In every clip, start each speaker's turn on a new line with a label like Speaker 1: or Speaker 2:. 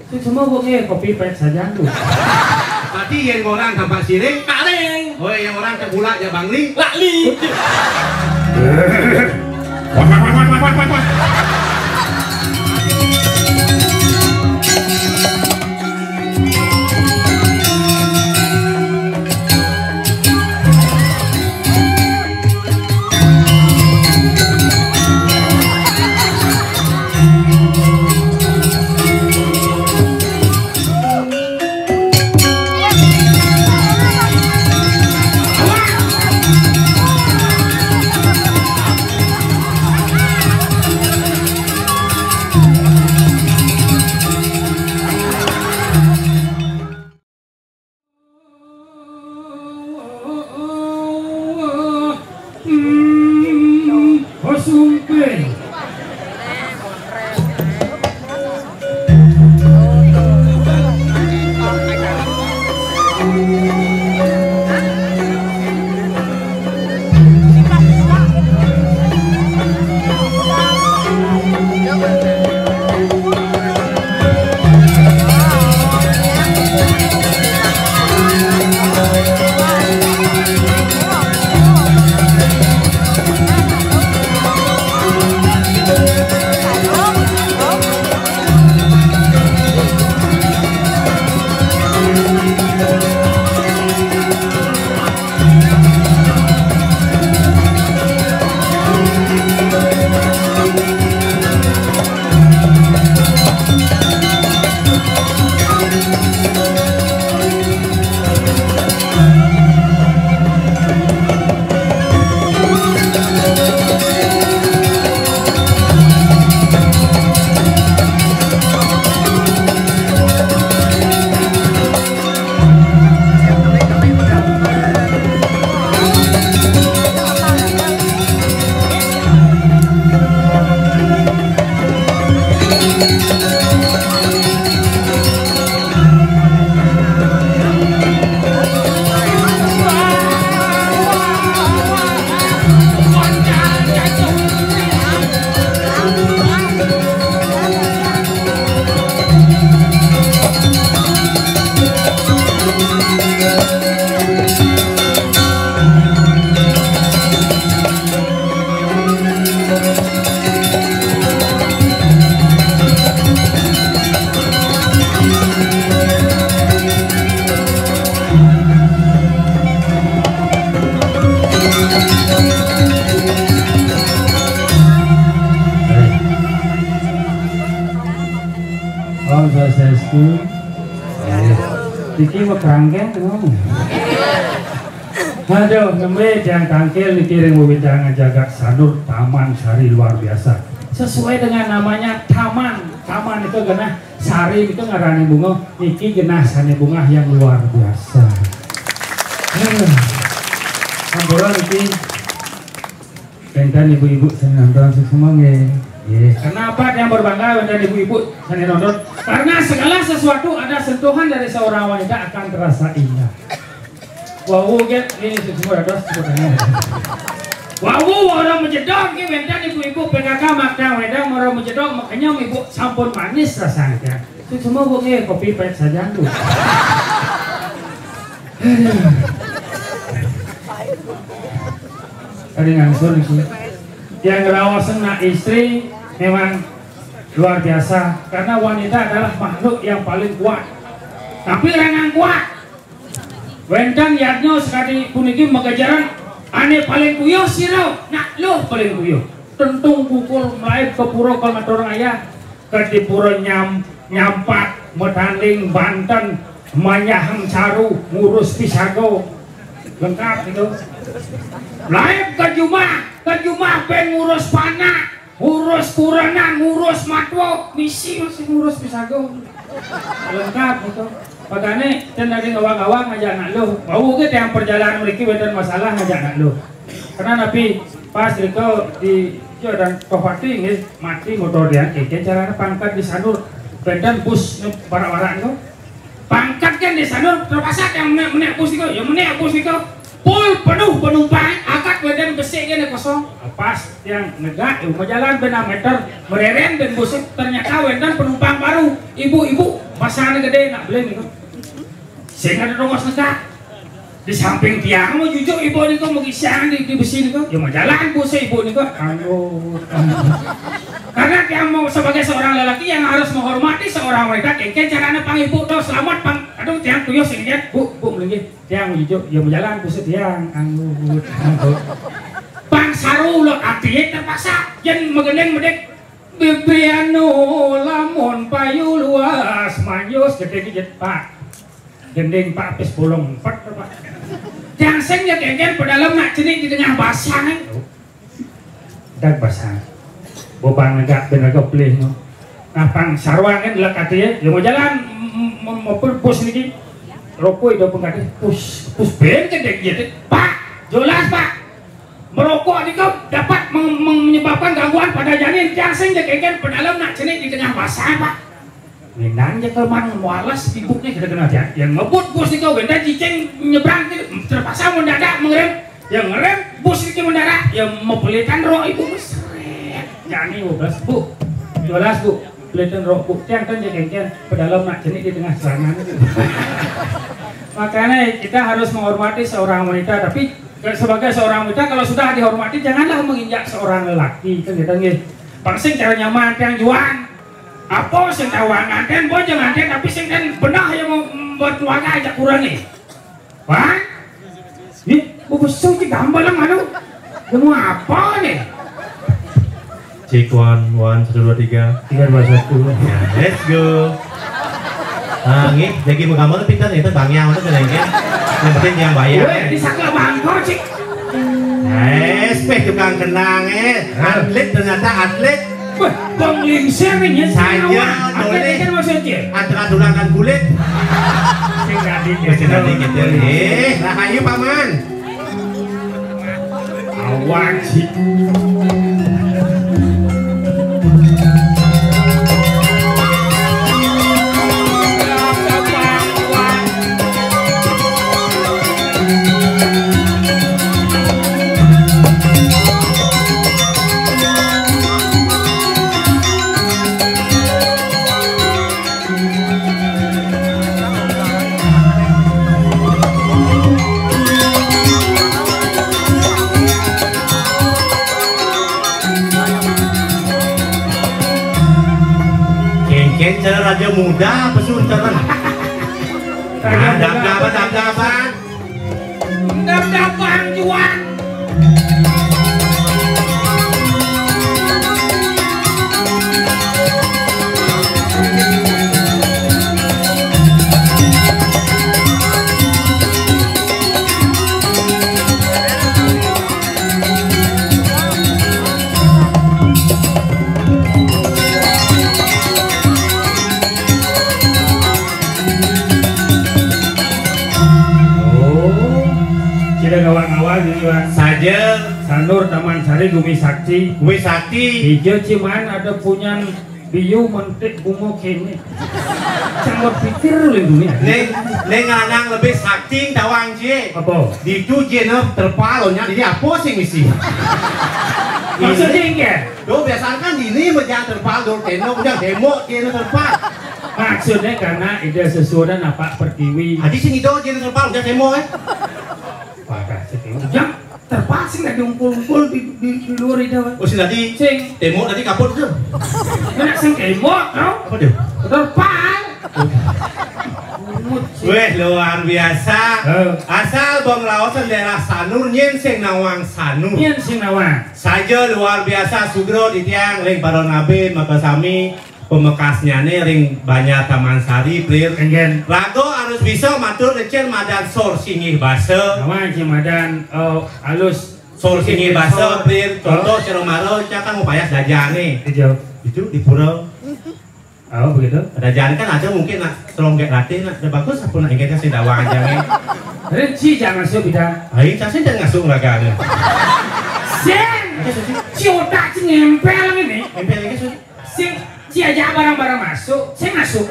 Speaker 1: Semua gue kopi pahit saja tuh.
Speaker 2: Berarti yang orang tampak siring,
Speaker 3: Paling.
Speaker 2: oh yang orang kebulak ya bangli.
Speaker 3: Lakli.
Speaker 1: Iki mau kerangkeng tuh. Aduh, nembe jangan kangkel dikirim wewenang jagat sanur Taman Sari luar biasa. Sesuai dengan namanya taman. Taman itu genah sari itu ngarani bunga, iki genah sane bunga yang luar biasa. Sampurna iki. Pentan ibu-ibu senang nonton semua nge. Kenapa yang berbangga dan ibu-ibu sani nonton? Karena segala sesuatu ada sentuhan dari seorang wanita akan terasa indah. Wow, get ini semua ada sebutnya. Wow, orang menjedok ini wendan ibu-ibu PKK makna wedang orang menjedok makanya ibu sampun manis rasanya. Itu semua gue kopi pahit saja tuh. Tadi ngangsur nih. Yang ngerawasan nak istri memang luar biasa karena wanita adalah makhluk yang paling kuat. Tapi renang kuat. Wendan yadnya sekali puniki mengejaran ane paling kuyuh siro. Nak lo paling kuyuh. Tentung pukul melayu ke pura kalmatorang ayah ke di pura nyampat medanding Banten manyahang caru ngurus pisago lengkap itu. Melayu ke Jumah pen ngurus panah, ngurus kurana, ngurus matwo, misi masih ngurus pisago lengkap itu. Pagane dan dari ngawang-ngawang ngajak anak lo, bau gitu yang perjalanan mereka dan masalah ngajak anak lo. Karena nabi pas itu di dan kohati nggih mati motor dia, cara pangkat di sanur, bedan bus barak-barak itu. Pangkat kan di sanur terpaksa yang menek bus itu, yang menek bus itu, full penuh penumpang, akad bedan besi kan kosong. Pas yang negak, mau jalan benar meter, mereren dan bus ternyata bedan penumpang baru, ibu-ibu. pasarnya gede nak beli nih. Sehingga ada rongos negak. Di samping tiang mau jujur ibu nih kok mau kisah di besi nih kok. Ya mau jalan bu ibu nih kok. Karena tiang mau sebagai seorang lelaki yang harus menghormati seorang wanita, kengken caranya pang ibu tuh selamat pang. Aduh tiang tuyul singkat bu melinggi. Tiang mau jujur ya mau jalan bu tiang. Pang saru lo artinya terpaksa. Jen megendeng medek. Bibiano lamun payu luas mayus gede pak. Gendeng pak pes bolong 4 pak. Tiang seng ya kengken pedalam nak jenik di tengah basah nih. Dak basah. Bobang negak benaga pelih no. Nah pang sarwang kan lah katanya, ya mau jalan mau pus niki. Rokok itu pun katanya pus ben gendeng gitu. Pak, jelas pak. Merokok ini kau dapat menyebabkan gangguan pada janin. Tiang seng ya kengken pedalam nak jenik di tengah basah pak. Nendang ya kelman mualas ibuknya kena dia. Yang ngebut bus nih kau benda cicing nyebrang terpaksa mendadak mengerem. Yang ngerem bus ini mendadak yang mau pelitan roh ibu seret. Jani 12 bu, 12 bu, pelitan roh bu. Tiang kan jadi pedalam nak jenik di tengah serangan itu. Makanya kita harus menghormati seorang wanita. Tapi sebagai seorang wanita kalau sudah dihormati janganlah menginjak seorang lelaki kan gitu nih. Pangsing cara nyaman tiang juan. Apa sing tawang nganten boy jangan nganten tapi sing kan benah yang mau buat keluarga aja kurang nih. Wah? Nih, besok sih gambar lah manu. Mau apa nih?
Speaker 2: Cek 1 1 2 3
Speaker 1: 3 2 1.
Speaker 2: Ya, let's go. Nah, ini jadi mau gambar pintar itu bangnya itu kan yang penting yang bayar.
Speaker 1: Weh, di sakla bangko cik.
Speaker 2: Spek tukang kenang atlet ternyata atlet.
Speaker 1: Wah, penglingsir nih
Speaker 2: Saya
Speaker 1: boleh kan maksudnya
Speaker 2: aturan kulit.
Speaker 1: Singkat
Speaker 2: Dikit ya. Rahayu paman.
Speaker 1: Awan sih.
Speaker 2: Cara raja muda pesunteran. Dap-dapan juan. Saja
Speaker 1: Sanur Taman Sari Gumi Sakti.
Speaker 2: Gumi Sakti.
Speaker 1: Hijau ciman ada punya biu mentik bungo kene. Canggot pikir lu dunia.
Speaker 2: Neng anang lebih sakti tawang je.
Speaker 1: Apa?
Speaker 2: Di tu je no terpalonya jadi apa sih misi?
Speaker 1: Maksudnya enggak?
Speaker 2: Do biasanya kan ini menjang terpal do teno menjang demo je no terpal.
Speaker 1: Maksudnya karena ide sesuatu apa pertiwi.
Speaker 2: Adi sing itu je no terpal menjang demo
Speaker 1: Pada sekian jam terpasing lagi ngumpul-ngumpul di luar itu.
Speaker 2: Oh sih tadi
Speaker 1: sing
Speaker 2: demo tadi kapot tuh.
Speaker 1: Mana sing kemot tau?
Speaker 2: Apa dia?
Speaker 1: Terpal.
Speaker 2: Weh luar biasa. Asal Bang Laosan daerah Sanur nyen sing nawang Sanur.
Speaker 1: Nyen sing nawang.
Speaker 2: Saja luar biasa sugro di tiang ring Baronabe maka sami pemekasnya nih ring banyak Taman Sari plir
Speaker 1: Engen
Speaker 2: lago harus bisa matur recen madan sor singih base
Speaker 1: nama madan halus
Speaker 2: sor singih base plir contoh ceromaro kan mau payah dajan nih itu di pura
Speaker 1: oh begitu
Speaker 2: dajan kan ada mungkin nak selonggek latih nak bagus aku nak ingatnya sih dawang aja nih
Speaker 1: Rinci jangan masuk bida
Speaker 2: ayo casin jangan ngasuh laganya
Speaker 1: sen si otak si ngempel ini
Speaker 2: nempel lagi sih
Speaker 1: si aja barang-barang masuk, saya masuk.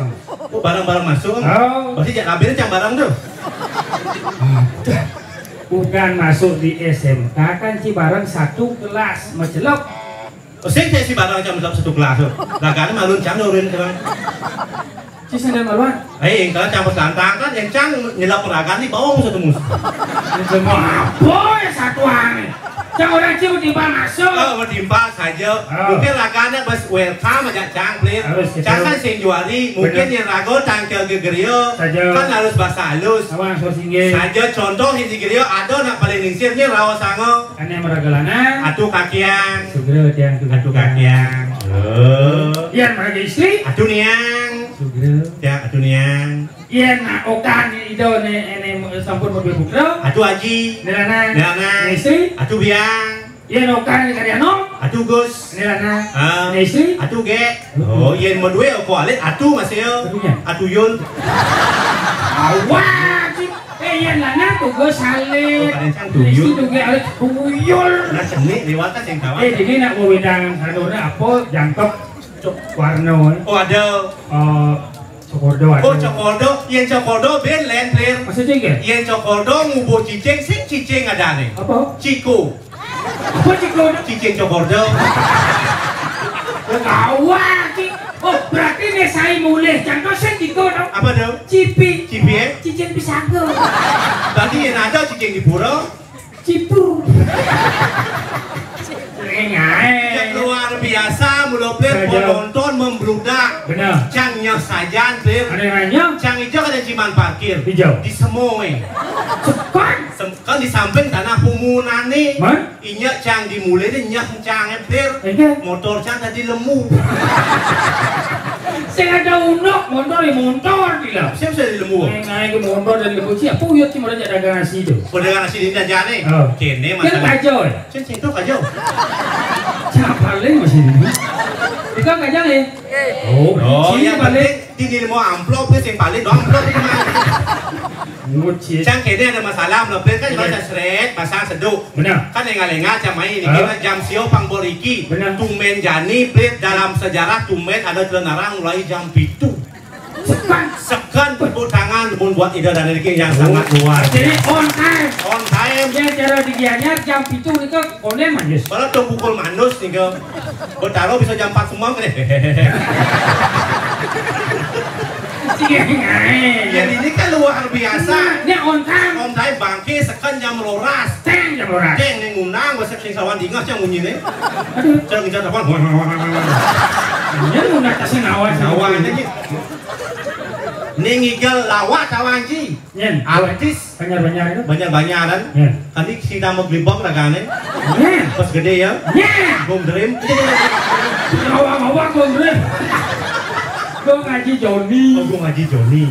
Speaker 2: Oh barang-barang masuk?
Speaker 1: Oh.
Speaker 2: Pasti jangan ambilin cang barang tuh.
Speaker 1: Bukan masuk di SMK kan si barang satu kelas macelok.
Speaker 2: Oh saya si barang cang satu kelas tuh. Laganya malun cang nurin kan.
Speaker 1: Sandal maluan.
Speaker 2: Kalau campur santang kan yang cang nyelap peragaan nih bawang satu mus.
Speaker 1: Semua apa ya satuan? Cang orang cium tiba masuk.
Speaker 2: Bertimpa saja. Mungkin raganya bas welcome aja cang, please. Cang kan senjuari, mungkin yang rago tangkel gegerio. Kan harus bahasa halus. Saja contoh yang gegerio ada nak paling ningsirnya rawa sango.
Speaker 1: Kan yang meragalana.
Speaker 2: Atu kakiang.
Speaker 1: Sugro tiang
Speaker 2: atu kakiang.
Speaker 1: Yang meraga istri.
Speaker 2: Atu niang.
Speaker 1: Sugro.
Speaker 2: Ya atu niang.
Speaker 1: Iya nak okan itu nih sampun mobil bukro.
Speaker 2: Atu aji.
Speaker 1: Nilana. Istri.
Speaker 2: Atu biang.
Speaker 1: Iya okan karyano.
Speaker 2: Atu gus.
Speaker 1: Nilana. Istri.
Speaker 2: Atu ge. Oh iya mau dua aku alit. Atu masih yo. Atu yun.
Speaker 1: Awak. Iya lana tuh gus alit. Istri tuh ge alit tuyul.
Speaker 2: Nah cemni lewatan yang kawan.
Speaker 1: Jadi nak mau wedang adona apa jangkep warna.
Speaker 2: Oh ada.
Speaker 1: Cokordo ada.
Speaker 2: Oh cokordo, yang cokordo ben lain player.
Speaker 1: Maksudnya ke?
Speaker 2: Yang cokordo ngubo cicing, sing cicing ada nih.
Speaker 1: Apa?
Speaker 2: Ciko.
Speaker 1: Apa ciko?
Speaker 2: Cicing cokordo.
Speaker 1: Gawat. Oh berarti nih saya mulai contoh sing ciko dong.
Speaker 2: Apa dong?
Speaker 1: Cipi.
Speaker 2: Cipi ya?
Speaker 1: Cicing pisago.
Speaker 2: Berarti yang ada cicing di pura.
Speaker 1: Cipur.
Speaker 2: Yang luar biasa mulut player penonton membludak.
Speaker 1: Benar.
Speaker 2: Cangnya saja player.
Speaker 1: Ada yang nanya?
Speaker 2: Cang hijau kan ciman parkir.
Speaker 1: Hijau.
Speaker 2: Di semoy. Kan di samping tanah pumunan nih.
Speaker 1: Man?
Speaker 2: Inya cang dimulai deh nyah cang player. Motor cang tadi lemu.
Speaker 1: Saya ada unok motor di motor gila.
Speaker 2: Siapa saya di lemu?
Speaker 1: Naik ke motor dan lemu siapa? Puyut cuma aja dagang nasi itu.
Speaker 2: Pedagang nasi di jane. Kene
Speaker 1: masalah. Kan kacau.
Speaker 2: Cen itu kacau.
Speaker 1: Siapa paling masih ini? Itu kacau ya? Oh,
Speaker 2: yang penting di mau amplop yang paling dong amplop itu mah. Cang kene ada masalah amplop kan bahasa seret, bahasa seduk.
Speaker 1: Benar.
Speaker 2: Kan yang ngalenga cam main ini kita jam sio pangboriki. Tumen jani plit dalam sejarah tumen ada telenarang mulai jam 7. Sekan tepuk tangan membuat ide dan rezeki yang sangat luar.
Speaker 1: Jadi on time.
Speaker 2: On time.
Speaker 1: Yang cara digianya jam 7 itu konen manus.
Speaker 2: Kalau tuh pukul manus nih ke, bertaruh bisa jam 4 semua kan? Jadi ini kan luar biasa.
Speaker 1: Ini on time.
Speaker 2: On time bangke sekan jam roras.
Speaker 1: Jam roras.
Speaker 2: Yang ngundang bahasa sing sawan dingah cang bunyi nih. Cang ngejar apa?
Speaker 1: Ini ngundang kasih nawan.
Speaker 2: Nawan aja. Ningigel lawak cawanji.
Speaker 1: Nyen.
Speaker 2: Artis.
Speaker 1: Banyak itu.
Speaker 2: Banyak kan? Tadi kita mau gelibok ragane. Pas gede ya. Gom dream.
Speaker 1: Awak gom dream. Gom ngaji Joni.
Speaker 2: Oh gom ngaji Joni.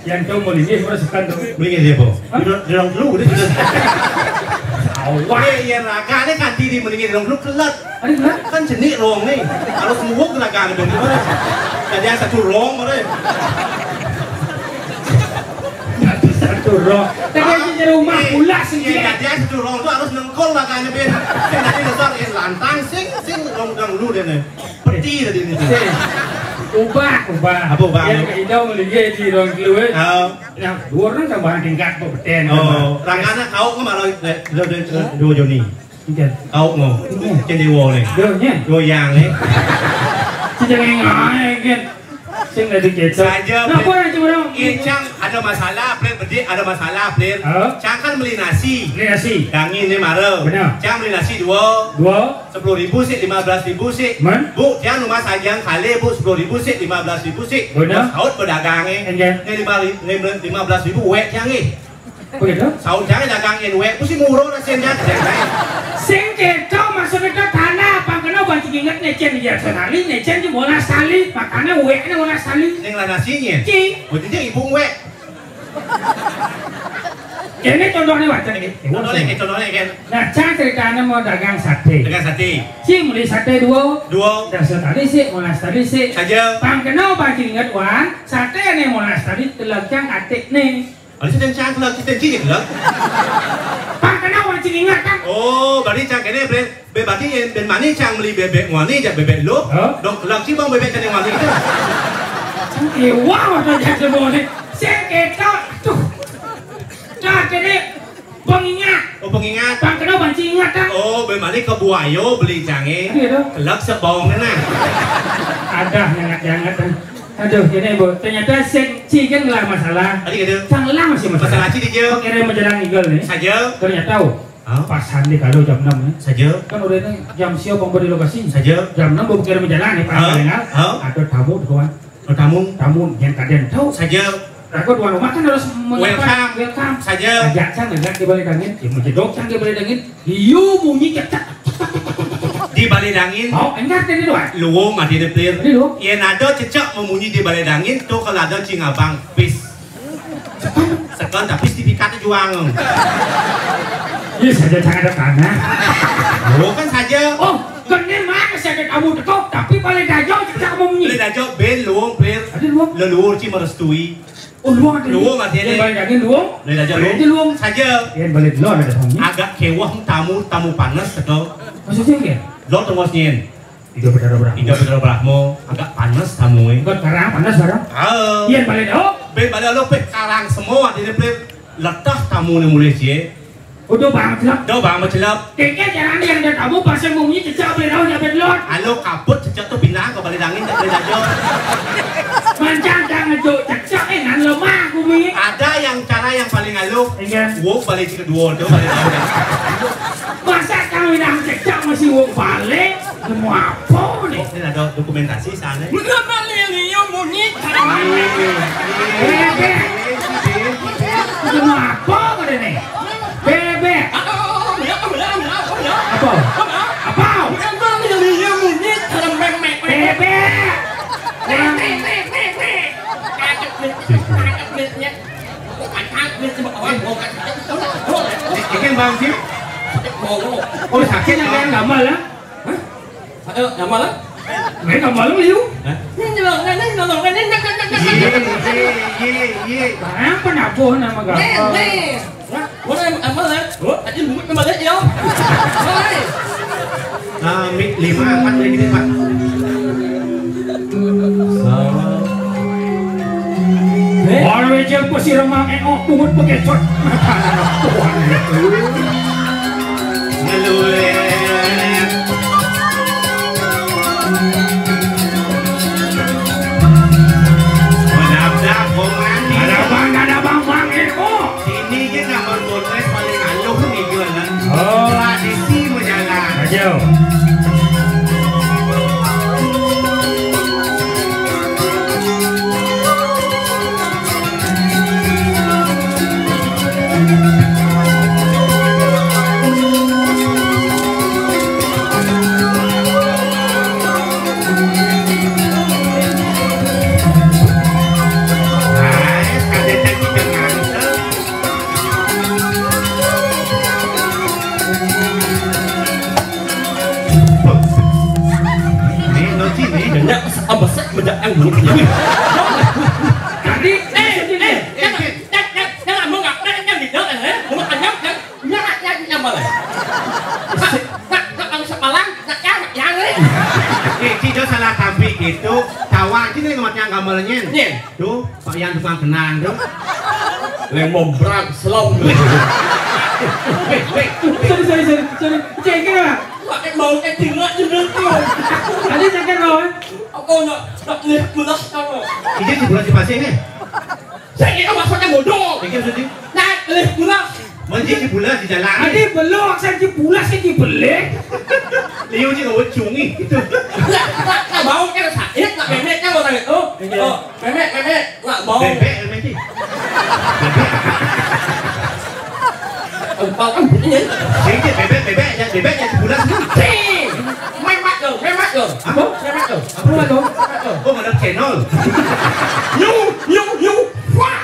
Speaker 1: Yang kau mau lihat merasakan tuh.
Speaker 2: Beliin dia po. Di dalam dulu udah sudah.
Speaker 1: Awak.
Speaker 2: Yang ragane kan tiri melingin di dalam dulu kelat. Kan jenik rong nih. Kalau semua ragane bagaimana? Tadi yang satu rong mana?
Speaker 1: Satu rong. Tadi di rumah pula sendiri.
Speaker 2: Tadi yang satu rong tuh harus nengkol makanya ben. Nanti besar lantang sing rong dulu deh nih. Peti tadi ini.
Speaker 1: Ubah.
Speaker 2: Apa ubah?
Speaker 1: Yang kita melihat di rong keluar. Nah, dua orang tambahan tingkat kompeten.
Speaker 2: Oh, rangana kau kemana? Dua Joni. Kau mau? Jadi wo nih. Dua yang nih.
Speaker 1: Jangan ngagen. Sing ada kecap.
Speaker 2: Saja.
Speaker 1: Nah, apa yang cuma
Speaker 2: Cang ada masalah, plan berdiri ada masalah, plan. Cang kan beli nasi.
Speaker 1: Beli nasi.
Speaker 2: Dangin nih maro.
Speaker 1: Benar.
Speaker 2: Cang beli nasi dua. 10.000 sih, 15.000 sih.
Speaker 1: Man?
Speaker 2: Bu, Cang rumah sajang kali bu 10.000 sih, 15.000 sih.
Speaker 1: Benar.
Speaker 2: Saud pedagangnya. Ini 15.000 wek Cang nih.
Speaker 1: Begitu?
Speaker 2: Saud Cang dagangin wek, pusing murah nasinya.
Speaker 1: Sing keto maksudnya tanah pangkena banci ingat necen ya sekali necen di monas tali makanya weknya monas tali
Speaker 2: yang lah nasinya berarti ibu wek
Speaker 1: ini contohnya wajan ini
Speaker 2: contohnya kan
Speaker 1: nah Cang ceritanya mau dagang sate si beli sate dua dasar tadi sih monas tadi sih
Speaker 2: saja
Speaker 1: pangkena banci ingat wan sate ini monas tadi telah Cang atik nih
Speaker 2: ada sedang Cang telah kita cilik lah
Speaker 1: pangkena banci ingat kan
Speaker 2: oh berarti Cang ini berarti ben mani Cang beli bebek wani jadi bebek lu dong lagi bang bebek jadi wani itu
Speaker 1: wow ada jadi boleh saya kita tuh nah jadi pengingat pangkena banci ingat kan
Speaker 2: oh ben mani ke buayo beli Cang kelak sebong nah
Speaker 1: ada yang hangat Aduh, ini Bu, ternyata Cigen lah masalah.
Speaker 2: Tadi gitu.
Speaker 1: Sang masih masalah.
Speaker 2: Masalah Cigen.
Speaker 1: Kira menjelang Eagle nih.
Speaker 2: Saja.
Speaker 1: Ternyata pas Sandi kalau jam 6 nih.
Speaker 2: Saja.
Speaker 1: Kan udah ini jam siap pemberi lokasi.
Speaker 2: Saja.
Speaker 1: Jam 6 baru kira menjelang nih Pak Lengal. Ada tamu kawan. Tamu yang kadang tahu.
Speaker 2: Saja.
Speaker 1: Aku tuan rumah kan harus welcome
Speaker 2: saja.
Speaker 1: Ajak sang enggak di balik angin, menjedok sang di balik angin. Hiu bunyi cetak.
Speaker 2: Di balik angin.
Speaker 1: Oh, enggak tadi doang.
Speaker 2: Luwung mati di pelir.
Speaker 1: Luwung.
Speaker 2: Yang ada cecak memunyi di balik angin tuh kalau ada cingabang pis. Sekarang tapi sertifikatnya juang.
Speaker 1: Iya saja jangan ada tanah.
Speaker 2: Oh kan saja.
Speaker 1: Oh, kan ini mah saya kamu tekok tapi balik dajo cecak memunyi.
Speaker 2: Balik dajo ben luwung pelir. Ada luwung. Leluhur ci merestui.
Speaker 1: Oh luang ada
Speaker 2: luang ada ini
Speaker 1: balik angin luang
Speaker 2: luang saja
Speaker 1: yang balik luang ada tamunya
Speaker 2: agak kewah tamu panas sekali
Speaker 1: maksudnya ya
Speaker 2: lo tunggu sini
Speaker 1: tiga berdarah
Speaker 2: Brahmo agak panas tamu ini
Speaker 1: bukan karang panas barang yang balik
Speaker 2: balik lo pe karang semua di depan letak tamu ini mulai sih
Speaker 1: udah banget
Speaker 2: celap
Speaker 1: kayaknya jangan yang ada tamu pasang bunyi cecak balik daun sampai lot
Speaker 2: halo kabut cecak tuh pindah ke balik angin tak balik dajo
Speaker 1: mancang jangan jauh cecak ngan lemah bumi
Speaker 2: ada yang cara yang paling halus wong balik kedua tuh balik daun
Speaker 1: masa kami dah cecak masih wong balik semua apa nih
Speaker 2: ini ada dokumentasi sana
Speaker 1: bener balik yang bunyi semua apa kau nih bebek apa
Speaker 2: Ikan bang sih.
Speaker 1: Oh sakit yang kalian gambar lah.
Speaker 3: Gambar lah.
Speaker 1: Mereka gambar lu liu. Apa napo nama gambar?
Speaker 3: Boleh gambar lah. Aja lu gambar aja yo.
Speaker 2: Nah, 5-4 lagi nih Pak.
Speaker 1: Orang wajah pasti remang engok pungut pekecot.
Speaker 2: Ngelulet. Menabrak bongan.
Speaker 1: Ada bang engok.
Speaker 2: Sini dia gambar potret paling halus nih jualan. Oh, di sini menjalan.
Speaker 1: Ayo.
Speaker 3: Ang buruk ya.
Speaker 1: Tadi
Speaker 3: jangan mau nggak yang di dalam mau anyam yang malah. Nak sepalang nak yang
Speaker 2: Cido salah tampik itu tawa ini ngematnya gambarnya. Tuh Pak yang tukang kenang tuh.
Speaker 3: Yang mau berang selong.
Speaker 1: Sorry. Ceknya lah.
Speaker 3: Pakai mau tinggal juga tuh.
Speaker 1: Tadi ceknya loh.
Speaker 3: Aku nak lihat mulas kamu.
Speaker 2: Ini di bulan dipasih nih.
Speaker 3: Saya ini maksudnya bodoh.
Speaker 2: Ini maksudnya.
Speaker 3: Nak lihat mulas.
Speaker 2: Mesti di bulan di jalan.
Speaker 1: Tadi belok saya di pulas saya di belek.
Speaker 2: Liu sih nggak cungi itu.
Speaker 3: Nak bau kan sakit, nak memek kan orang itu. Oh, memek, nak bau.
Speaker 2: Bebek sih.
Speaker 3: Bau kan bunyi.
Speaker 2: Jadi bebek yang di bulan.
Speaker 3: Memak dong.
Speaker 2: Apa?
Speaker 3: Memak dong.
Speaker 1: Apa dong?
Speaker 2: Kok ada channel?
Speaker 3: Yu. Wah.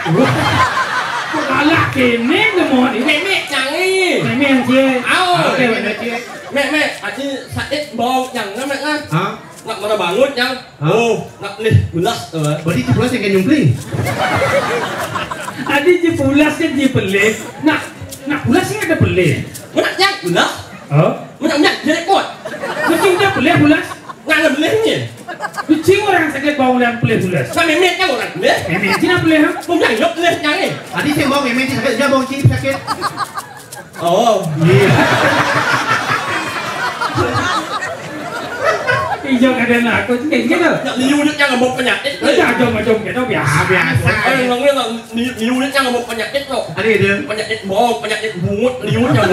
Speaker 1: Kok galak kene demon ini.
Speaker 3: Memek canggih.
Speaker 1: Memek yang cie.
Speaker 3: Oke,
Speaker 2: Oke.
Speaker 3: Memek, aci sakit bau yang memek kan.
Speaker 2: Hah?
Speaker 3: Nak mana bangun yang. Oh, nak nih bulas tuh.
Speaker 2: Berarti di bulan yang kayak nyumpling.
Speaker 1: Tadi di pulas kan di belek. Nak pulas sih ada belek.
Speaker 3: Mana yang bulas?
Speaker 1: Oh?
Speaker 3: Mana jadi kuat?
Speaker 1: Kucing dia belek pulas.
Speaker 3: Nggak ada belahnya.
Speaker 1: Kucing orang sakit bau yang belek pulas.
Speaker 3: Kan memek kan orang belah.
Speaker 1: Memek cina belek ha?
Speaker 3: Không phải nhấp lên nhanh đi.
Speaker 2: Tadi saya mau memek sakit, dia mau chip sakit.
Speaker 3: Oh,
Speaker 1: Hijau kadang aku kayak gitu.
Speaker 3: Liu itu yang một penyakit.
Speaker 1: Macam kita biasa.
Speaker 3: Orangnya là liu itu yang một penyakit loh.
Speaker 2: Ada dia.
Speaker 3: Penyakit bom, penyakit bungut, liu yang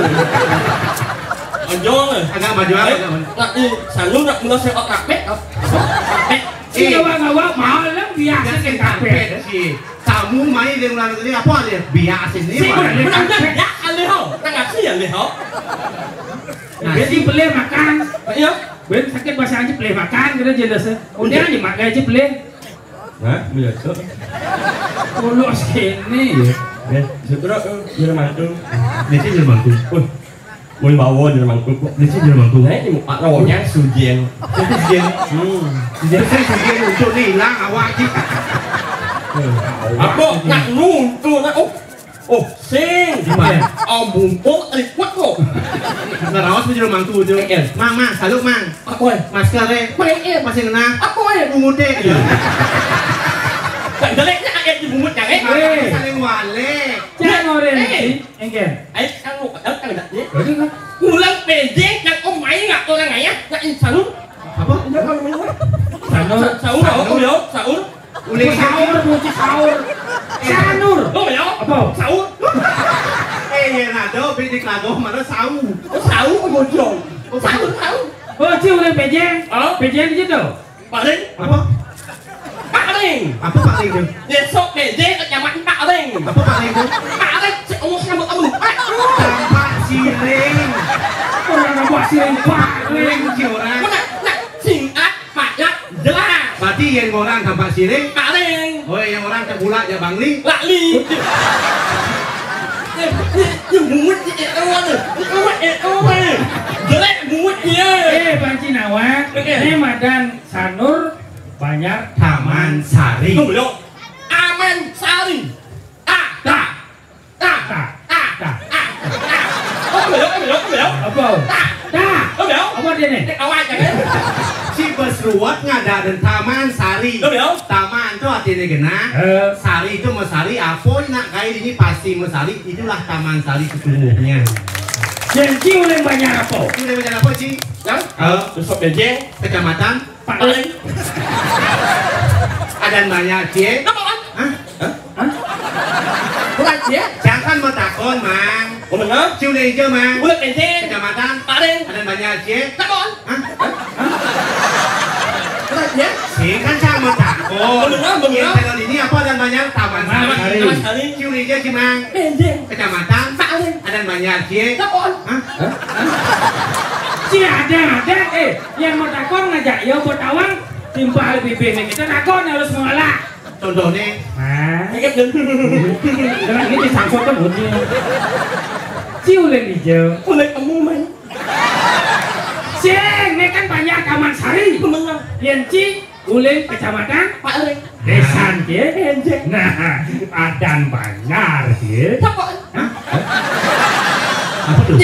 Speaker 3: Anjong
Speaker 2: agak maju agak maju.
Speaker 3: Nak ni, selalu nak mula saya otak pet.
Speaker 1: Iya ngawak mau lah biasa kan kapet.
Speaker 2: Kamu main dengan orang ini apa dia? Biasa ini.
Speaker 3: Menang ya kali ho, tengah sih ya ho.
Speaker 1: Jadi beli makan.
Speaker 3: Iya.
Speaker 1: Ben sakit bahasa aja beli makan kita jelas. Udah aja makan aja beli.
Speaker 3: Hah? Biasa.
Speaker 1: Kalau sini ya.
Speaker 3: Setelah Jerman tu.
Speaker 2: Nanti Jerman tu.
Speaker 3: Muốn bawa Jerman tu.
Speaker 2: Nanti Jerman tu.
Speaker 3: Đấy một bạn nào nhá Sujian.
Speaker 2: Sujian. Sujian saya Sujian untuk ni hilang awak je.
Speaker 3: Apa nak nun tu nak oh sing di mana? Bumpuk kuat kok.
Speaker 2: Ngarawas punya Jerman tu tu. Mang saluk mang.
Speaker 3: Apa?
Speaker 2: Masker deh. Masih kena.
Speaker 3: Apa ya?
Speaker 2: Bungut deh.
Speaker 3: Jeleknya ayat di bumut yang
Speaker 2: saling walek.
Speaker 1: Jangan orang ni, engken.
Speaker 3: Ayat kan lu kadang kan tak ni. Ulang pendek yang kau main ngak orang ngaya, nak insalur.
Speaker 2: Apa?
Speaker 3: Sahur.
Speaker 1: Uli sahur, muci sahur. Sanur.
Speaker 3: Oh ya.
Speaker 1: Apa?
Speaker 3: Sahur.
Speaker 2: Ya nado, bidik lagu mana sahur.
Speaker 3: Sahur bojong. Sahur.
Speaker 1: Oh, cium oleh pejeng. Pejeng di situ.
Speaker 3: Paling.
Speaker 2: Apa?
Speaker 3: Paling.
Speaker 2: Apa paling tu?
Speaker 3: Besok pendek nyaman paling.
Speaker 2: Apa paling tu?
Speaker 3: Paling seumur sama kamu.
Speaker 2: Tampak siring.
Speaker 1: Orang nampak siring paling
Speaker 2: Orang.
Speaker 3: Nak singkat padat jelas.
Speaker 2: Berarti yang orang tampak siring.
Speaker 3: Paling.
Speaker 2: Oh, yang orang terbulat ya bangli.
Speaker 3: Lakli. Yang mulut dia awak tu. Awak. Jelek mulut dia.
Speaker 1: Panci Nawak. Ini Madan Sanur Banyak
Speaker 2: Taman Sari.
Speaker 3: Tunggu dulu. Aman Sari. Ta.
Speaker 1: Apa? Apa dia ni?
Speaker 3: Awak jangan.
Speaker 2: Si Besruat ngada dan Taman Sari. Taman tu artinya kena. Sari itu mesari. Apa nak kait ini pasti mesari. Itulah Taman Sari sesungguhnya.
Speaker 1: Janji oleh banyak apa?
Speaker 2: Oleh banyak apa sih?
Speaker 3: Besok bejeng.
Speaker 2: Kecamatan.
Speaker 3: Paling.
Speaker 2: Ada banyak cie.
Speaker 3: Hah? Bukan cie.
Speaker 2: Jangan mau takon mang.
Speaker 3: Benar?
Speaker 2: Cium leja mang.
Speaker 3: Bukan bejeng.
Speaker 2: Kecamatan.
Speaker 3: Paling.
Speaker 2: Ada banyak cie.
Speaker 3: Takon. Bukan cie.
Speaker 2: Sih kan saya mau takon.
Speaker 3: Benar.
Speaker 2: Yang channel ini apa dan banyak Taman Sari. Cium leja sih mang.
Speaker 3: Bejeng.
Speaker 2: Kecamatan.
Speaker 3: Paling.
Speaker 2: Ada banyak cie.
Speaker 3: Takon.
Speaker 1: Si ada. Yang mau takon ngajak ya buat awang. Timpah lebih banyak kita takon harus mengalah.
Speaker 2: Contohnya.
Speaker 3: Ingat dulu.
Speaker 1: Dengan ini disangkut temunya. Cium leja.
Speaker 3: Oleh kamu main.
Speaker 1: Sing, ini kan banyak Taman Sari.
Speaker 3: Benar.
Speaker 1: Yenci, Uling, Kecamatan,
Speaker 3: Paling.
Speaker 1: Desan, nah, Adan Banjar,
Speaker 3: Takon.
Speaker 2: Apa tuh?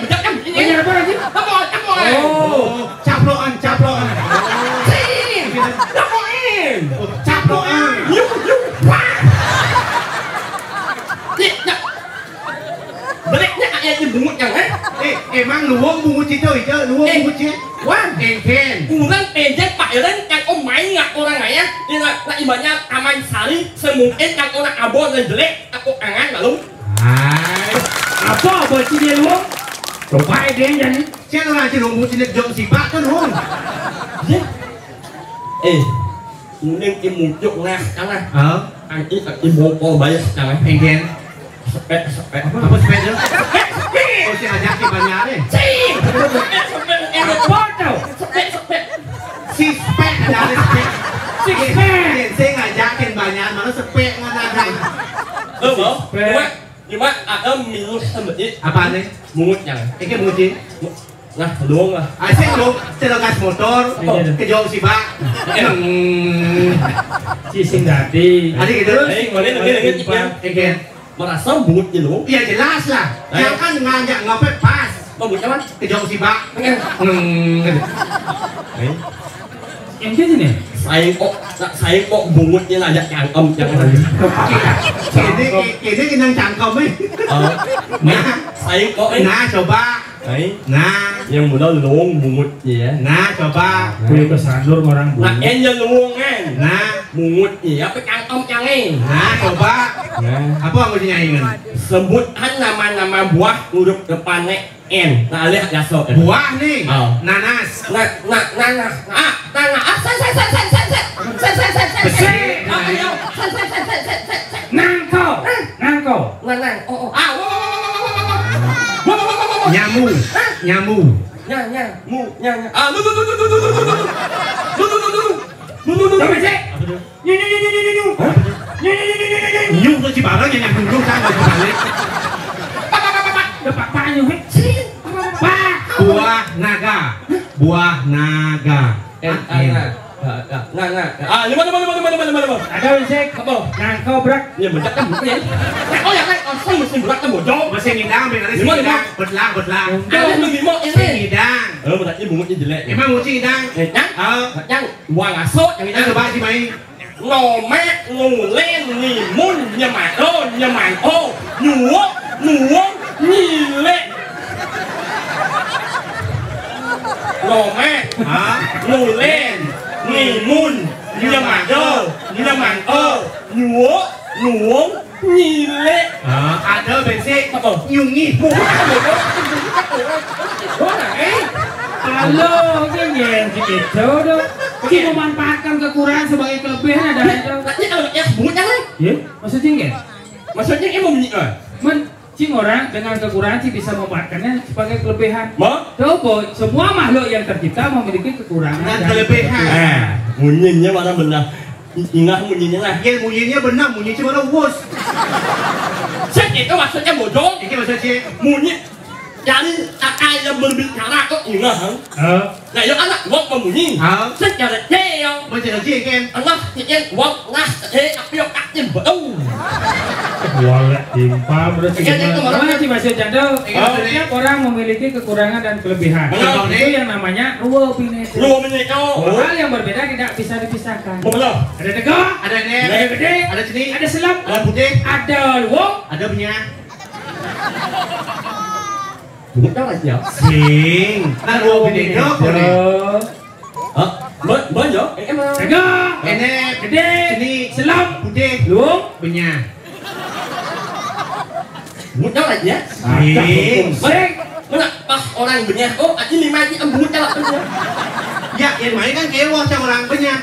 Speaker 3: Betul kan?
Speaker 1: Banyak apa lagi?
Speaker 3: Takon.
Speaker 2: Oh, caploan.
Speaker 3: Takon.
Speaker 2: Caploan.
Speaker 3: Yuk. Beliknya ayat di bungut yang
Speaker 2: Emang luang bungut itu luang bungut itu. Wan, ken.
Speaker 3: Kurang pendek Pak Eren yang om main ngak orang ngaya. Ini nak ibaratnya Taman Sari semungkin yang orang abon dan jelek aku angan lalu.
Speaker 2: Hai.
Speaker 1: Apa buat dia luang? Coba dia jadi.
Speaker 2: Siapa orang si luang bungut jom si Pak kan hon.
Speaker 3: Nên cái mùi trụng ra chẳng là anh ít là cái bộ cô bấy chẳng là
Speaker 2: Ken.
Speaker 3: Sepet.
Speaker 2: Apa sepet tu? Oh, si ajak si banyak ni.
Speaker 3: Sepet.
Speaker 2: Si spek ada spek. Si spek. Saya ngajak ken banyak mana spek mana ada.
Speaker 3: Bro. Nhưng mà minum sama ini
Speaker 2: Apa ni?
Speaker 3: mungut yang.
Speaker 2: Ini muji.
Speaker 3: Nah, luang lah.
Speaker 2: Asyik lu gas motor kejauh si Pak.
Speaker 1: Si sing dadi.
Speaker 2: Adik gitu.
Speaker 3: Ken. Merasa mungut je lu.
Speaker 2: Ya jelas lah. Jangan ngajak ngopet pas.
Speaker 3: Mungut apa?
Speaker 2: Kejauh si Pak.
Speaker 1: Yang ke sini?
Speaker 3: Saya kok mungutnya ngajak yang jangan.
Speaker 2: Ini yang cangkom ni.
Speaker 3: Saya kok
Speaker 2: nah coba
Speaker 3: Đấy.
Speaker 2: Nah,
Speaker 3: yang muda luang mungut ya.
Speaker 2: Nah, coba.
Speaker 1: Kuwi kesandur orang
Speaker 3: Nah,
Speaker 1: bungut.
Speaker 3: yang luang kan.
Speaker 2: Nah,
Speaker 3: Mungut ya, apa kantong canggih.
Speaker 2: nah, coba.
Speaker 3: Nah,
Speaker 2: Apa yang mesti nyanyiin?
Speaker 3: sebutkan nama-nama buah huruf depannya N. Nah, lihat gasok.
Speaker 2: Buah nih.
Speaker 3: Oh.
Speaker 2: Nanas.
Speaker 3: Nanas.
Speaker 1: Nangkau. Nangkau.
Speaker 2: Nyamu. Nyamu.
Speaker 1: Coba cek. Nyu nyu nyu nyu nyu nyu. Nyu nyu nyu nyu nyu nyu.
Speaker 2: Nyu tuh cibarang yang dulu kan nggak kebalik.
Speaker 1: Dapat panyu. Pak.
Speaker 2: Buah naga. Buah naga.
Speaker 3: Lima.
Speaker 1: Ada cek.
Speaker 3: Apa?
Speaker 1: Nangkau brak.
Speaker 3: Ya bencak kan bukan ya. Oh ya kan, saya mesti berat kan bodoh.
Speaker 2: Masih ngidang, benar sih ngidang. Betlang.
Speaker 3: Kalau lu lima
Speaker 2: Sing
Speaker 3: ini.
Speaker 2: ngidang.
Speaker 3: Berarti bungutnya jelek.
Speaker 2: Emang mau ngidang?
Speaker 3: Yang yang wang asot yang
Speaker 2: Kita coba sih main.
Speaker 3: ngò mát ngủ lên nhì mun nhà mày ô nhúa nhì lên ngò mát ngủ lên nhì mun nhà mày ô nhúa nhì lên
Speaker 2: Ada basic.
Speaker 3: apa
Speaker 2: Nyungi.
Speaker 1: Halo, geng gitu dong. Kita memanfaatkan kekurangan sebagai kelebihan ada itu.
Speaker 3: nanti kalau ya bungut jangan
Speaker 1: Ya, maksudnya enggak?
Speaker 3: maksudnya em mau menyikir
Speaker 1: Cing orang dengan kekurangan sih bisa memanfaatkannya sebagai kelebihan.
Speaker 3: mau
Speaker 1: Coba semua makhluk yang tercipta memiliki kekurangan
Speaker 2: Dan kelebihan.
Speaker 3: munyinya mana benar ingat munyinya lah
Speaker 2: Yang munyinya benar, munyi cuma lurus.
Speaker 3: saya itu maksudnya bodoh
Speaker 2: Ini maksud sih.
Speaker 3: munyi jadi akai yang berbicara kok ingat kan nah yang anak wong memunyi saya jadi dia
Speaker 2: Macam sih kan.
Speaker 3: anak dia wong nah dia tapi yang aktif betul
Speaker 1: Wallet timpal berarti
Speaker 3: Iya, itu
Speaker 1: gimana sih Mas Jandel?
Speaker 2: Iya,
Speaker 1: Setiap orang memiliki kekurangan dan kelebihan.
Speaker 3: Benar.
Speaker 1: Itu yang namanya ruo bineka.
Speaker 3: lu menyikau
Speaker 1: Hal yang berbeda tidak bisa dipisahkan.
Speaker 3: betul
Speaker 1: Ada tegak,
Speaker 2: Ada nih.
Speaker 1: ada gede,
Speaker 2: Ada sini.
Speaker 1: ada selam,
Speaker 2: Ada putih.
Speaker 1: ada luwung.
Speaker 2: Ada punya.
Speaker 3: bungut đó là gì ạ
Speaker 2: Sing. Nah, dua bineka boleh.
Speaker 3: hả mới nhớ em
Speaker 1: Tegak,
Speaker 2: Enek.
Speaker 1: gede,
Speaker 2: Sini.
Speaker 1: selam,
Speaker 2: Putih.
Speaker 1: luwung.
Speaker 2: Punya.
Speaker 3: bungut đó là gì á
Speaker 2: Sing.
Speaker 1: Sing.
Speaker 3: mana pas orang benyah oh ini lima ini bungut đó là cái gì
Speaker 2: Ya, yang main kan kewa sama orang punya.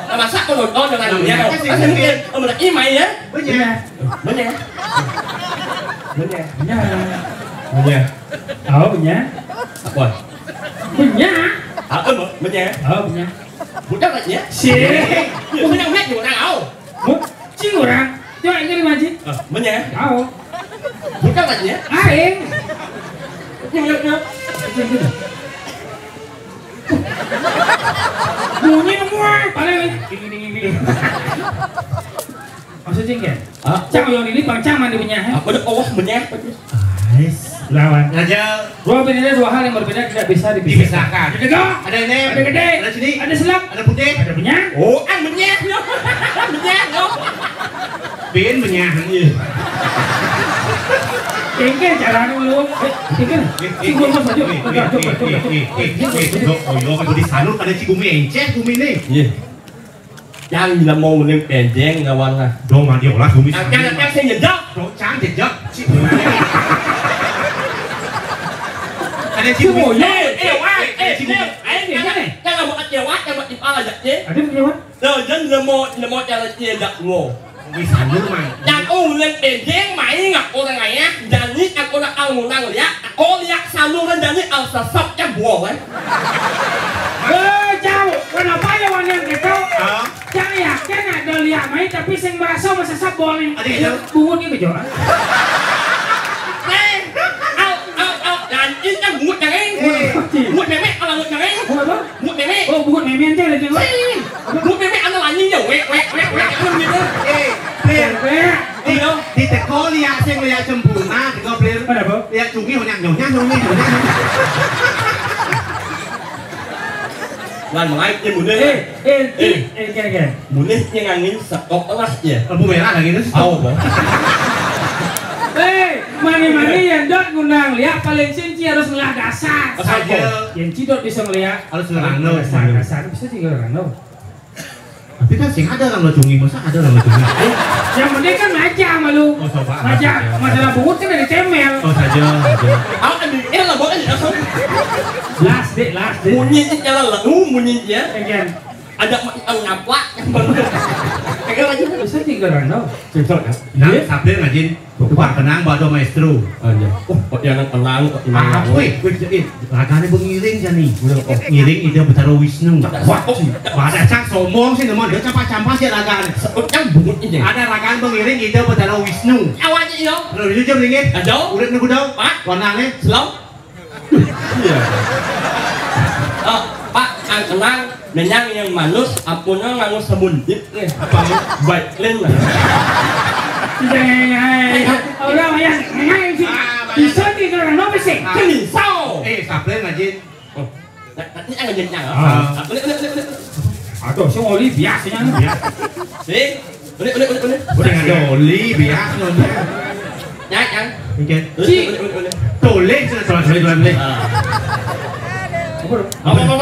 Speaker 3: masa con nổi con dengan benyah đâu cái gì mungkin mà là ini mày á
Speaker 2: Punya.
Speaker 3: benyah
Speaker 1: Punya.
Speaker 3: benyah
Speaker 1: Oh, punya.
Speaker 3: apa
Speaker 1: Punya.
Speaker 3: benyah
Speaker 1: Oh, punya.
Speaker 3: bungut đó là gì á
Speaker 1: Sing.
Speaker 3: không biết nhiều nào đâu
Speaker 1: Cing orang. Coba ini Maji.
Speaker 3: benyah
Speaker 1: Tahu.
Speaker 3: bungut đó là gì á
Speaker 1: Aing.
Speaker 3: nhưng
Speaker 1: Bunyi semua, paling gini. Maksudnya enggak? Cang yang ini bang Cang mandi punya.
Speaker 3: apa được oh benyah
Speaker 1: Lawan.
Speaker 2: Aja.
Speaker 1: Dua hal yang berbeda tidak bisa dipisahkan. Ada tegak,
Speaker 2: Ada enek.
Speaker 1: ada gede,
Speaker 2: Ada sini.
Speaker 1: ada selam,
Speaker 2: Ada putih.
Speaker 1: ada punya.
Speaker 3: oh ăn benyah benyah không
Speaker 2: Bin punya.
Speaker 1: Kengke cara dulu. Kengke. Singgung mas aja.
Speaker 2: Oh yo, kalau di sana ada cikumi enceh, kumi nih.
Speaker 3: gì Trang gì là mô mình đem kèn chén ra quanh à
Speaker 2: Đâu mà điều là kumi.
Speaker 3: Trang xem nhìn đó
Speaker 2: Đâu trắng thiệt giấc. Ada cikumi.
Speaker 3: Trang là một anh chèo quát, trang một chìm là giật chế
Speaker 1: Ada punya apa?
Speaker 3: Rồi dân là một trang là chèo giật ngô
Speaker 2: Di sana mah.
Speaker 3: Trang u lên kèn chén mãi ngập cô thằng này á Trang nít ăn cô đã ăn một năng rồi á Cô đi ăn sao luôn lên trang nít ăn sạch sọc trang buồn ấy
Speaker 1: Jauh. Kenapa ya wan yang gitu? Jangan yakin ada lihat main tapi sing merasa masa boleh.
Speaker 2: Ada gitu?
Speaker 1: Bungut ini kejual.
Speaker 3: Nè Trang ít trang buồn trang ấy Buồn mẹ ăn là buồn trang ấy
Speaker 1: Bungut apa?
Speaker 3: Buồn mẹ
Speaker 1: Oh, bungut memen teh ada juga.
Speaker 3: Buồn mẹ ăn là như nhiều hơn như thế
Speaker 2: Di di teko lihat sing lihat sempurna, di goblir.
Speaker 1: Ada apa?
Speaker 2: Lihat cumi honyak.
Speaker 3: Lần mà anh trên buồn đi
Speaker 1: Kira-kira.
Speaker 3: Buồn đi nhưng anh nghĩ sạch cọc đó là gì
Speaker 2: Lampu merah lagi itu.
Speaker 3: Tahu bro
Speaker 1: Mani-mani yang dot ngundang lihat paling cinci harus ngelah dasar.
Speaker 2: Saja.
Speaker 1: Yang cidot bisa ngelihat
Speaker 2: Harus ngerano.
Speaker 1: dasar bisa juga ngerano.
Speaker 2: Tapi kan sing ada orang locungi, masa ada orang locungi?
Speaker 1: Yang penting kan ngajak sama lu.
Speaker 2: Oh, coba.
Speaker 1: Ngajak masalah bungut kan ada cemel.
Speaker 2: Oh saja.
Speaker 3: Aku kan lah bukan asal.
Speaker 1: Last deh.
Speaker 3: Bunyi jalan lalu bunyi ya.
Speaker 1: Again.
Speaker 3: Ada ngaplak yang baru. Kayak lagi
Speaker 1: Bisa juga ngerano.
Speaker 3: cocok ya.
Speaker 2: Nah, sampai ngajin. Pak tenang bado maestro.
Speaker 3: Aja. Oh, yang tenang kok
Speaker 2: Ah, weh, lagane bengiring jani. Ngiring ide Betara Wisnu. Wah, ada cak somong sih nemon dia campak-campak sih lagane.
Speaker 3: Sebutkan bungut ini.
Speaker 2: Ada ragaan bengiring ide Betara Wisnu.
Speaker 3: Awalnya iyo.
Speaker 2: Lalu dia jam ringit.
Speaker 3: Ada.
Speaker 2: Urip niku daw.
Speaker 3: Pak.
Speaker 2: Warnane
Speaker 3: Selam. Iya. Oh, Pak, ang tenang. Menyang yang manus, apunnya nganggo sabun dip nih. Apa baik lain lah.
Speaker 1: Orang yang sih bisa juga ngerano sih.
Speaker 3: Kenisau.
Speaker 2: sampai ngajin.
Speaker 3: Nanti ang ganyan niya.
Speaker 1: Aduh, si oli biasanya.
Speaker 3: Sing. Ulit.
Speaker 2: Udah ada oli biasa nonnya.
Speaker 3: Yang.
Speaker 2: Oke.
Speaker 3: Ulit.
Speaker 2: Toleh sudah toleh.
Speaker 1: Apa kau?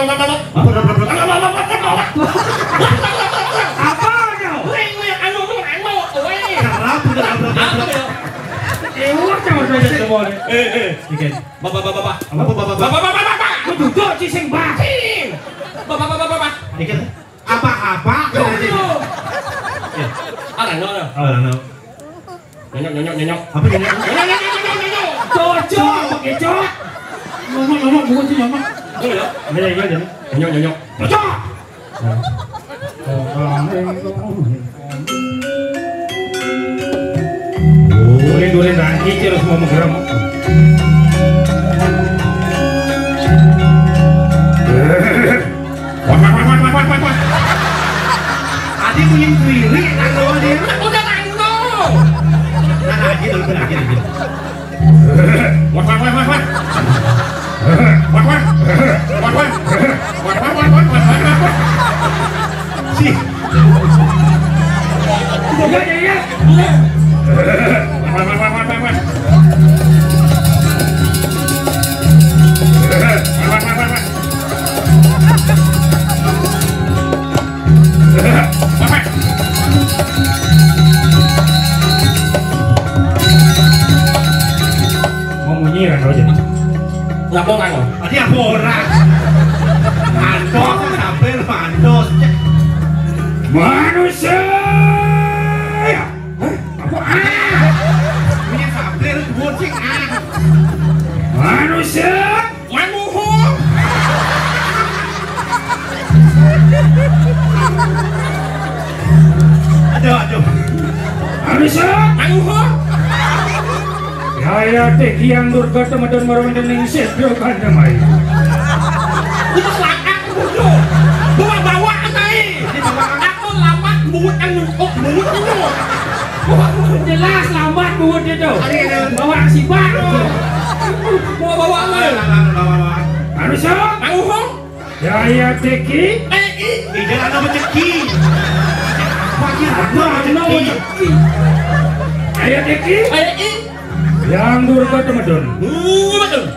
Speaker 1: Duren nanti terus mau menggeram. Wah.
Speaker 2: Adi punya kiri nanglo dia.
Speaker 3: Udah nanglo.
Speaker 2: Nah, lagi.
Speaker 3: Wah.
Speaker 2: Si.
Speaker 1: Ya. Mau munyiran aja.
Speaker 3: Ngapa nganggo?
Speaker 2: Adi apa orang? Mandos sampai mandos.
Speaker 1: Manusia.
Speaker 2: Punya sampai lu buat sih
Speaker 1: Manusia.
Speaker 3: Manuho.
Speaker 2: Aduh.
Speaker 1: Manusia.
Speaker 3: Manuho.
Speaker 1: Ya teh yang durga teman-teman marang ning sedro kan damai.
Speaker 3: Itu selangkah bodoh. Bawa anai. Aku lambat buat yang numpuk buat itu.
Speaker 1: Jelas lambat buat itu. Bawa si baru.
Speaker 3: Bawa anai.
Speaker 1: Manusia.
Speaker 3: Manuho.
Speaker 1: Ya teki.
Speaker 2: Ide ada beceki.
Speaker 1: Ayah teki. Yang durga teman-teman.
Speaker 3: Betul.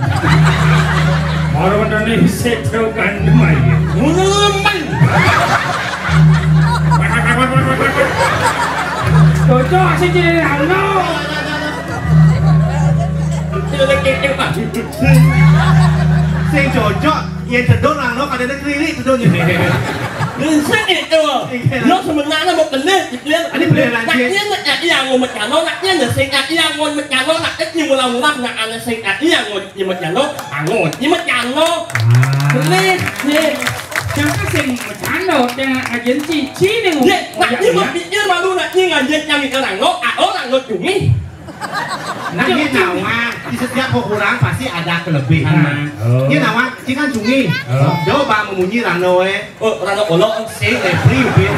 Speaker 1: Marang ning sedro kan damai. Cocok asik jadi halo.
Speaker 2: Sing cocok, yang cedok lah lo kada ada keliling cedoknya.
Speaker 3: Saya itu, lo sebenarnya mau kenal,
Speaker 2: Ini beneran
Speaker 3: naknya nak yang mau mencano, naknya nak sing yang mau mencano, naknya yang murah-murah nak anak sing yang mau mencano, angon, yang mencano, bener, nih.
Speaker 1: Siapa sing bercanda dengan agensi Cina ngomong.
Speaker 3: Naknya mau pikir malu naknya ngajen yang orang lo cumi.
Speaker 2: Nah, ini nawa di setiap orang pasti ada kelebihan. Ini nawa, ini kan cungi. Coba memunyi rano
Speaker 3: Rano olok,
Speaker 2: lepri upin.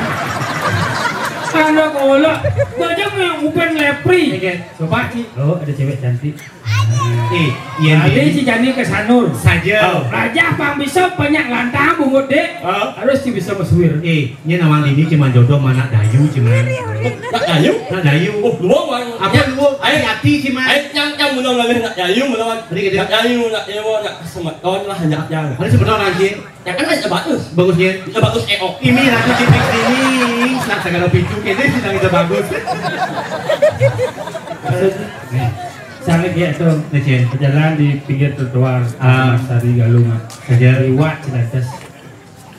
Speaker 1: Rano olok, banyak yang upin lepri. Coba sih. Oh, ada cewek cantik. Jadi si Jani ke Sanur
Speaker 2: saja.
Speaker 1: Raja Pang bisa banyak lantang bungut dek. Harus bisa meswir.
Speaker 2: Ini nama ini cuma jodoh mana dayu cuma.
Speaker 3: Nak dayu?
Speaker 2: Nak dayu.
Speaker 3: Oh, luang bang.
Speaker 2: Apa luang? Hati cuma.
Speaker 3: Yang menang lagi nak dayu menang. Nak dayu nak ewo nak semeton lah hanya yang.
Speaker 2: Ada semeton lagi.
Speaker 3: Yang kan ada bagus.
Speaker 2: Bagusnya.
Speaker 3: Kita bagus eok.
Speaker 2: Ini aku cipik ini. Nak segala pintu kita sedang kita bagus.
Speaker 1: Sampai dia tuh berjalan di pinggir trotoar Sari Galungan saja riwat Ciladas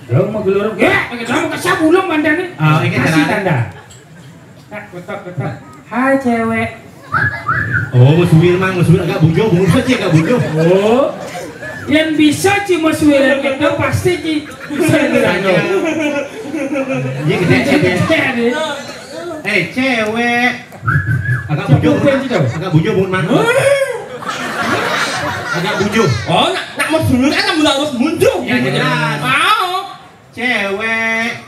Speaker 1: dong mau gelorong ya pakai kamu kasih bulung bandane kasih tanda ketok hai cewek
Speaker 2: musuhir mang musuhir agak bujo bungut saja agak bujo
Speaker 1: yang bisa cuma suara kita pasti bisa diranya
Speaker 2: iya gede cewek agak bujo bungut mang agak bujo
Speaker 3: nak mau dulu kan nak harus muncul
Speaker 2: ya jelas
Speaker 3: mau
Speaker 2: cewek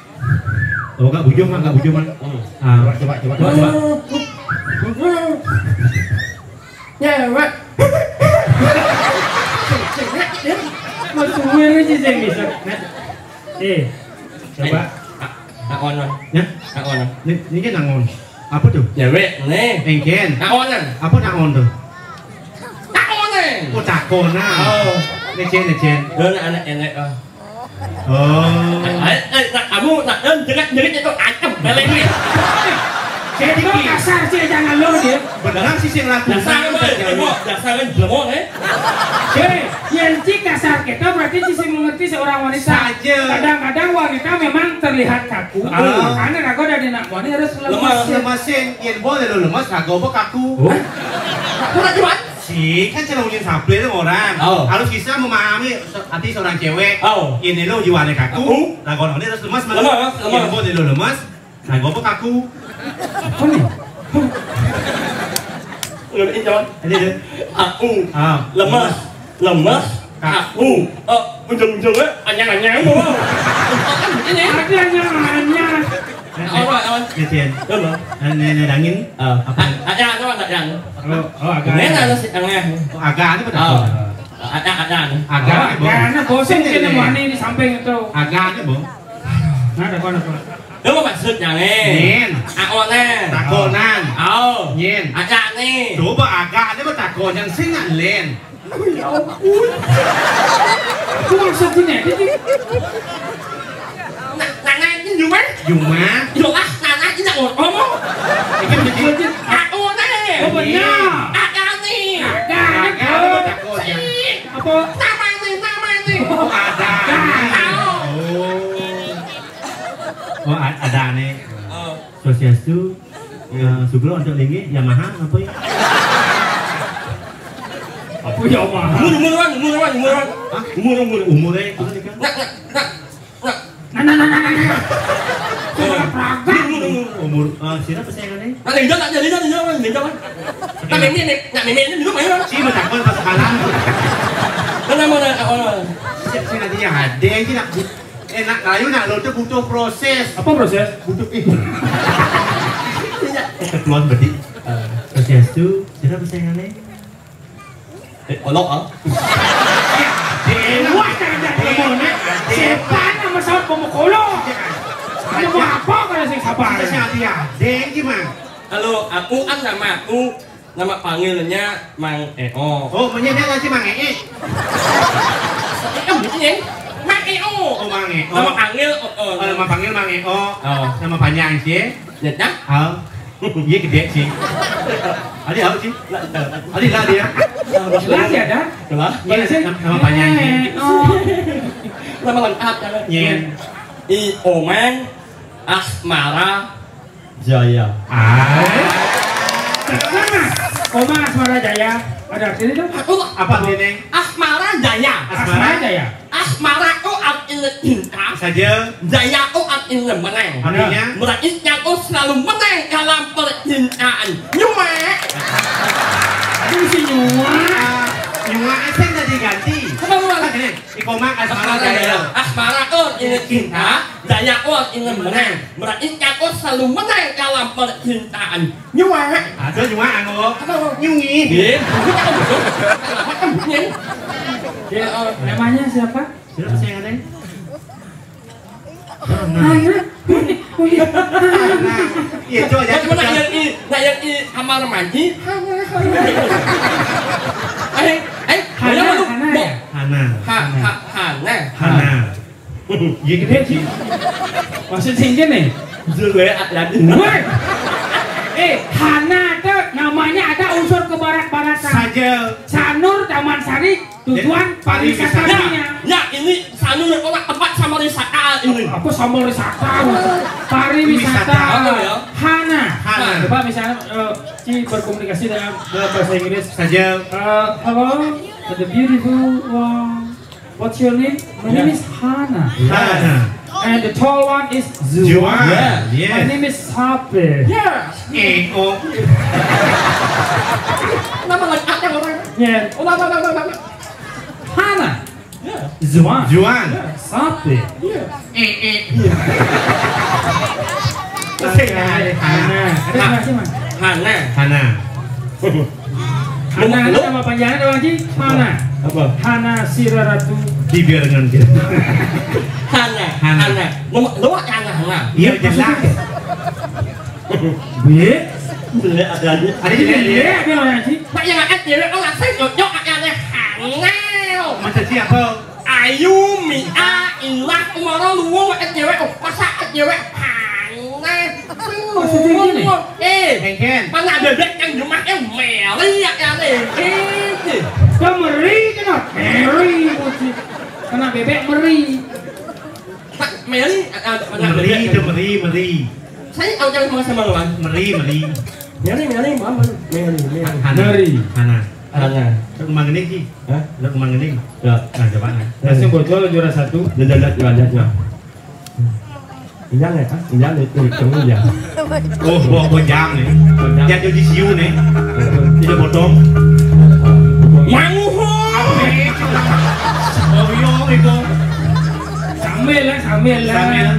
Speaker 2: agak bujo mang coba
Speaker 3: cewek
Speaker 1: mau suara aja saya bisa coba
Speaker 3: nakon
Speaker 2: ya
Speaker 3: nakon
Speaker 2: ini kan nangon apa tuh
Speaker 3: cewek nih
Speaker 2: engken
Speaker 3: nakonan
Speaker 2: apa nakon tuh
Speaker 3: nakonan
Speaker 2: oh takona necen
Speaker 3: anak enek kamu nak jerit itu acem balik nih
Speaker 1: jadi kasar sih jangan lo dia
Speaker 2: beneran sih yang laku
Speaker 3: dasar belum
Speaker 1: yang kasar kita berarti sih mengerti seorang wanita
Speaker 2: saja
Speaker 1: kadang-kadang wanita memang terlihat kaku karena rago dari nak wanita harus
Speaker 2: lemasin yang boleh lo lemas rago apa kaku
Speaker 3: kaku lagi buat
Speaker 2: sih kan cara ujian sample itu orang harus bisa memahami hati seorang cewek ini lo jiwanya kaku rago ini harus lemas yang boleh lo lemas rago apa kaku
Speaker 1: apa nih?
Speaker 3: Ini John.
Speaker 2: Ini
Speaker 3: aku lemas aku ujung-ujungnya anyang-anyang mau ini
Speaker 1: ada anyang-anyang
Speaker 3: awan
Speaker 2: kesian ini dangin apa
Speaker 3: ada yang
Speaker 1: agak
Speaker 3: ini ada sih
Speaker 2: agak ini betul
Speaker 1: karena bosan kita mau di samping itu
Speaker 2: agaknya bang
Speaker 1: ada mana
Speaker 3: Đúng không? Maksudnya nih takonan nyen agak nih
Speaker 2: coba agak ini takon yang singan len
Speaker 1: itu maksudnya
Speaker 3: nana ini cuma jelas nana ini nggak ngomong
Speaker 2: ini menjadi
Speaker 3: aku nih
Speaker 1: oh benar
Speaker 3: agak nih
Speaker 2: agak ini takon yang
Speaker 3: apa nama ini
Speaker 2: ada oh ada nih Sosiastu Sugro untuk lagi Yamaha apa ya
Speaker 1: apa Yamaha
Speaker 2: umurnya umur siapa pesayangannya
Speaker 3: ini dulu main
Speaker 2: sih takon pas kalah saya nantinya ada sih nak kayu nak lo tuh butuh proses
Speaker 1: apa proses
Speaker 2: butuh ketuan berarti proses itu siapa pesayangannya
Speaker 3: olok
Speaker 1: dewa sepan sama sahabat pemukolo mau apa kalau saya sabar
Speaker 2: dia deng gimana
Speaker 3: kalau aku kan nama panggilannya Mang Eo
Speaker 2: oh menyebutnya si Mang Ee
Speaker 3: Mang Eo
Speaker 2: oh Mang Eo
Speaker 3: nama panggil
Speaker 2: nama panggil Mang Eo nama panjang sih
Speaker 3: ya
Speaker 2: iya gede sih Adi apa sih Adi lah dia
Speaker 1: lah ya dah
Speaker 2: nama panjang sih
Speaker 3: nama lengkap
Speaker 2: nyen
Speaker 3: Omang Asmara Jaya
Speaker 1: Omang Asmara Jaya ada artinya tuh
Speaker 2: apa artinya
Speaker 3: Asmara Jaya Asmara itu artinya cinta
Speaker 2: saja
Speaker 3: Jaya itu artinya menang
Speaker 2: artinya
Speaker 3: berarti yang selalu menang dalam percintaan nyuma
Speaker 1: itu si
Speaker 2: nyuma asing tadi ganti
Speaker 3: kenapa
Speaker 2: Ikomang Asmara Jaya
Speaker 3: Asmara itu artinya cinta banyak orang ingin menang, meraihkan orang selalu menang dalam percintaan. Nyua,
Speaker 2: ada nyua anggo, nyungi.
Speaker 1: Namanya siapa?
Speaker 2: Siapa sih yang ada? Iya coba ya.
Speaker 3: Cuma nak yang ini kamar mandi.
Speaker 2: Hana. Iya gede sih.
Speaker 1: Maksud singkin nih?
Speaker 3: Zulwe ada.
Speaker 1: Hana itu namanya ada unsur kebarat-baratan.
Speaker 2: Saja.
Speaker 1: Sanur Damansari tujuan pariwisatanya.
Speaker 3: Ya ini Sanur orang tempat sama wisata ini.
Speaker 1: Apa sama wisata? Pariwisata. Hana. Coba misalnya Ci berkomunikasi dalam bahasa Inggris
Speaker 2: saja.
Speaker 1: Hello, the beautiful one. What's your name? My name is Hana.
Speaker 2: Hana.
Speaker 1: And the tall one is
Speaker 2: Zuan.
Speaker 1: My name is Sape.
Speaker 3: Yeah.
Speaker 2: Oh.
Speaker 3: Nama lengkapnya orang.
Speaker 1: Yeah. Hana.
Speaker 3: Yeah.
Speaker 1: Zuan.
Speaker 2: Zuan.
Speaker 1: Sape.
Speaker 3: Yeah.
Speaker 1: Hana. Ada masih mas?
Speaker 3: Hana.
Speaker 2: Hana.
Speaker 1: Hana itu nama panjangnya doang Ci? Mana?
Speaker 2: Apa?
Speaker 1: Hana Siraratu.
Speaker 2: Dibiarkan kita.
Speaker 3: Hana. Nomor Hana.
Speaker 2: Iya jelas.
Speaker 1: B.
Speaker 3: Ada
Speaker 1: bilang Ci.
Speaker 3: Pak yang ada cewek orang saya cocok akannya Hana.
Speaker 2: Macam siapa?
Speaker 3: Ayu Mia Ilah Umaro luwung ada cewek masa ada cewek Hana.
Speaker 2: Engken.
Speaker 3: Mana bebek yang rumahnya Meli ya
Speaker 1: Kau meri kenapa? Meri kena bebek meri.
Speaker 3: Pak Meli
Speaker 2: Meri.
Speaker 3: Saya tahu jangan sama lu
Speaker 2: Meri.
Speaker 3: Meli mama
Speaker 1: Meri.
Speaker 2: Hana. Lu kemang gening sih? Hah? Lu kemang gening? Ya. Nah coba nah.
Speaker 1: Langsung bocor juara 1.
Speaker 3: Lihat. Injang ya kan? Injang itu ya.
Speaker 2: Oh, bonjang nih. Yang jadi siu nih. Tidak potong.
Speaker 3: Mangho.
Speaker 2: Oh iya itu.
Speaker 1: Sambil lah.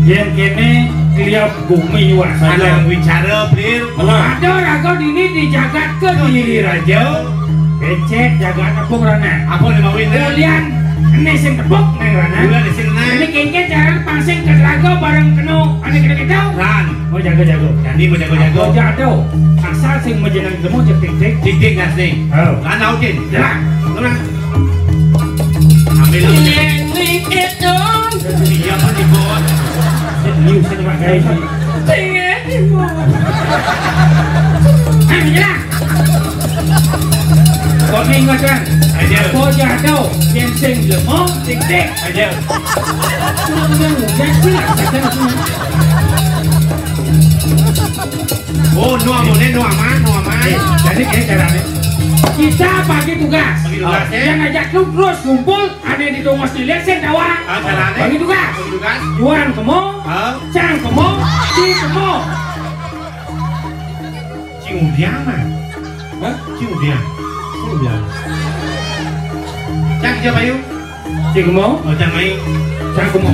Speaker 1: Yang kene tiap bumi
Speaker 2: Ada yang bicara, Plir.
Speaker 1: Ada raga dini dijagat ke diri raja. Becek jagat apa rana?
Speaker 2: Apa yang mau ini?
Speaker 1: Kulian ini sing tepuk neng rana.
Speaker 2: Kulian di sini.
Speaker 1: Ini kengke jalan pasing ke raga bareng keno. Ane kena
Speaker 2: Ran.
Speaker 1: Mau jago.
Speaker 2: Jadi mau jago.
Speaker 1: Mau jado. Asal sing menjenang demo cek.
Speaker 2: Cik nggak sih?
Speaker 1: Oh.
Speaker 2: Ran autin.
Speaker 1: Jalan.
Speaker 2: Tenang. Ambil lagi. Siapa di bawah?
Speaker 1: Liu saya cuma gaya sih. Jalan. Kau ingat kan?
Speaker 2: Aja.
Speaker 1: Kau jado. Yang sing demo cek.
Speaker 2: Aja. Oh, no aman.
Speaker 1: Jadi kayak caranya kita bagi tugas. Yang ngajak lu terus ngumpul, ada di dongos dilihat saya tawang. Bagi tugas. Juan kemo, Cang kemo, Ci kemo.
Speaker 2: Ciudiang mah. Hah? Ciudiang. Cang siapa yuk?
Speaker 1: Ci kemo.
Speaker 2: Oh, Cang main.
Speaker 1: Cang kemo.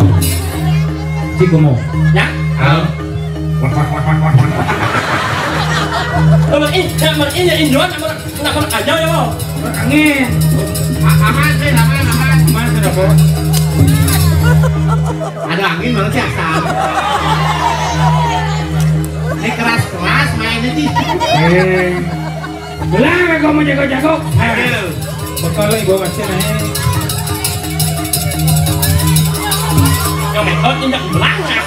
Speaker 1: Ci kemo.
Speaker 3: Ya.
Speaker 1: Wah.
Speaker 3: Ini Indoan nak aja ya mau.
Speaker 1: Angin.
Speaker 2: Aman.
Speaker 1: Aman sudah kok.
Speaker 2: Ada angin malah sih asam. Ini keras mainnya sih.
Speaker 1: Belang kau mau jago.
Speaker 2: Ayo.
Speaker 1: Bekal ibu masih naik.
Speaker 3: Yang mereka tidak belang ya.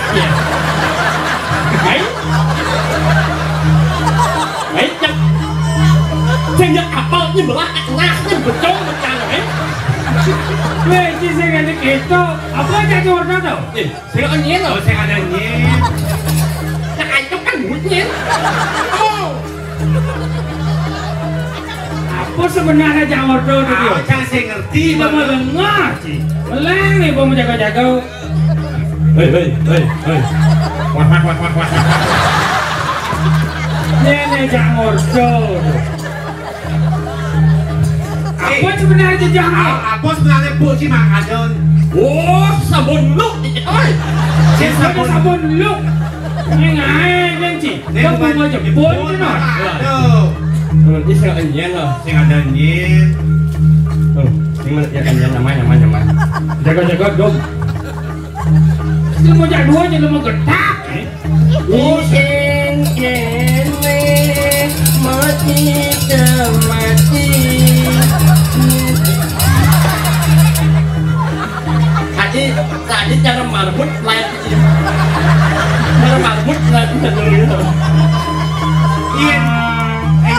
Speaker 3: Baik yang sejak kapal ini belah enaknya betul macam
Speaker 1: Weh, saya nggak gitu. Apa aja warna tau?
Speaker 3: Saya onion loh.
Speaker 2: Saya ada nyen.
Speaker 3: Nah itu kan bunyi. Oh.
Speaker 1: Apa sebenarnya jangan warna itu?
Speaker 2: Jangan saya ngerti.
Speaker 1: Tidak mau dengar sih. Belang nih, mau jago.
Speaker 3: Hei.
Speaker 2: Wah.
Speaker 1: Nenek jangan warna. Apa sebenarnya jangan?
Speaker 2: Apa sebenarnya Bu Cimang Adon?
Speaker 3: Oh, sabun look. Oi.
Speaker 1: Sabun look. Ini ngain sih. Kau mau jemput tu nak?
Speaker 3: Ini saya anjing lah.
Speaker 2: Saya ada anjing.
Speaker 3: Ini mana ya anjing nama.
Speaker 1: Jaga dong. Lu mau jadi dua jadi mau getak.
Speaker 3: Mati. Tadi cara marbut lain. Cara marbut lain dulu.
Speaker 2: Ian,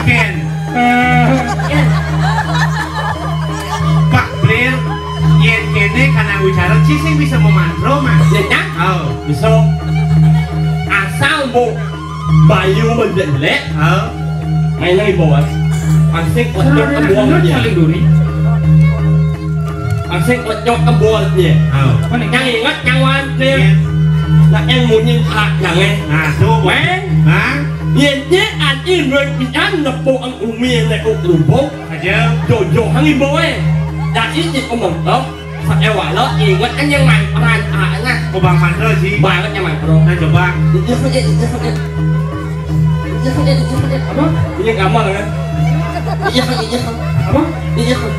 Speaker 2: Ken. Pak Blair, Ian Kene karena bicara sih bisa memantro mah.
Speaker 3: Ya,
Speaker 2: Oh,
Speaker 3: bisa. Asal bu bayu menjelek.
Speaker 2: Oh,
Speaker 3: Mainnya ibu bos. Asik kocok kebuang dia. Asik kocok kebuang dia.
Speaker 2: oh.
Speaker 3: Yang ingat yang wantir. Là em muốn nhìn hạt là nghe.
Speaker 2: Số
Speaker 3: Mẹ.
Speaker 2: Hả?
Speaker 3: Nhìn chứ anh im rồi bị ăn lập bộ ăn uống miền này cũng đủ bố.
Speaker 2: Chưa?
Speaker 3: Rồi hắn im bố ấy. Đã ít gì có mộng đó. Sao em quả đó gì quá anh nhân mày anh nha.
Speaker 2: Cô bằng mạnh rồi gì?
Speaker 3: Bà có nhà mày rồi.
Speaker 2: Anh chụp ba.
Speaker 3: Apa? Ini kamu kan? Iya kan? Apa? Iya kan?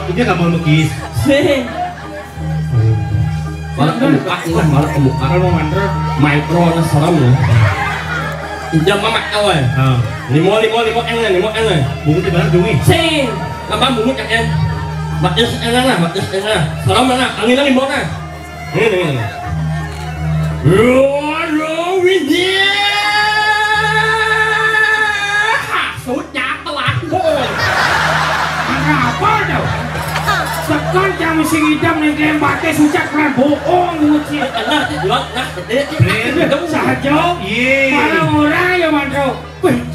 Speaker 2: Ini nggak mau lukis.
Speaker 3: Sih. Malah kebuka.
Speaker 1: Kalau mau mantra,
Speaker 3: micro nó serem ya. Jam mamak kau eh. Limo en này.
Speaker 2: Bungkus di belakang dungi.
Speaker 3: Sing. Lambang bungkus cak en. Batis en lah. Serem mana? Angin lagi mana? Ini. Widya. Sudah telat boy.
Speaker 1: apa dah? Sekarang jam mesin hitam ni klaim batai sucat keran bohong muci.
Speaker 3: Nah, jual nah gede.
Speaker 1: Itu sahaja. Mana orang yang mantra?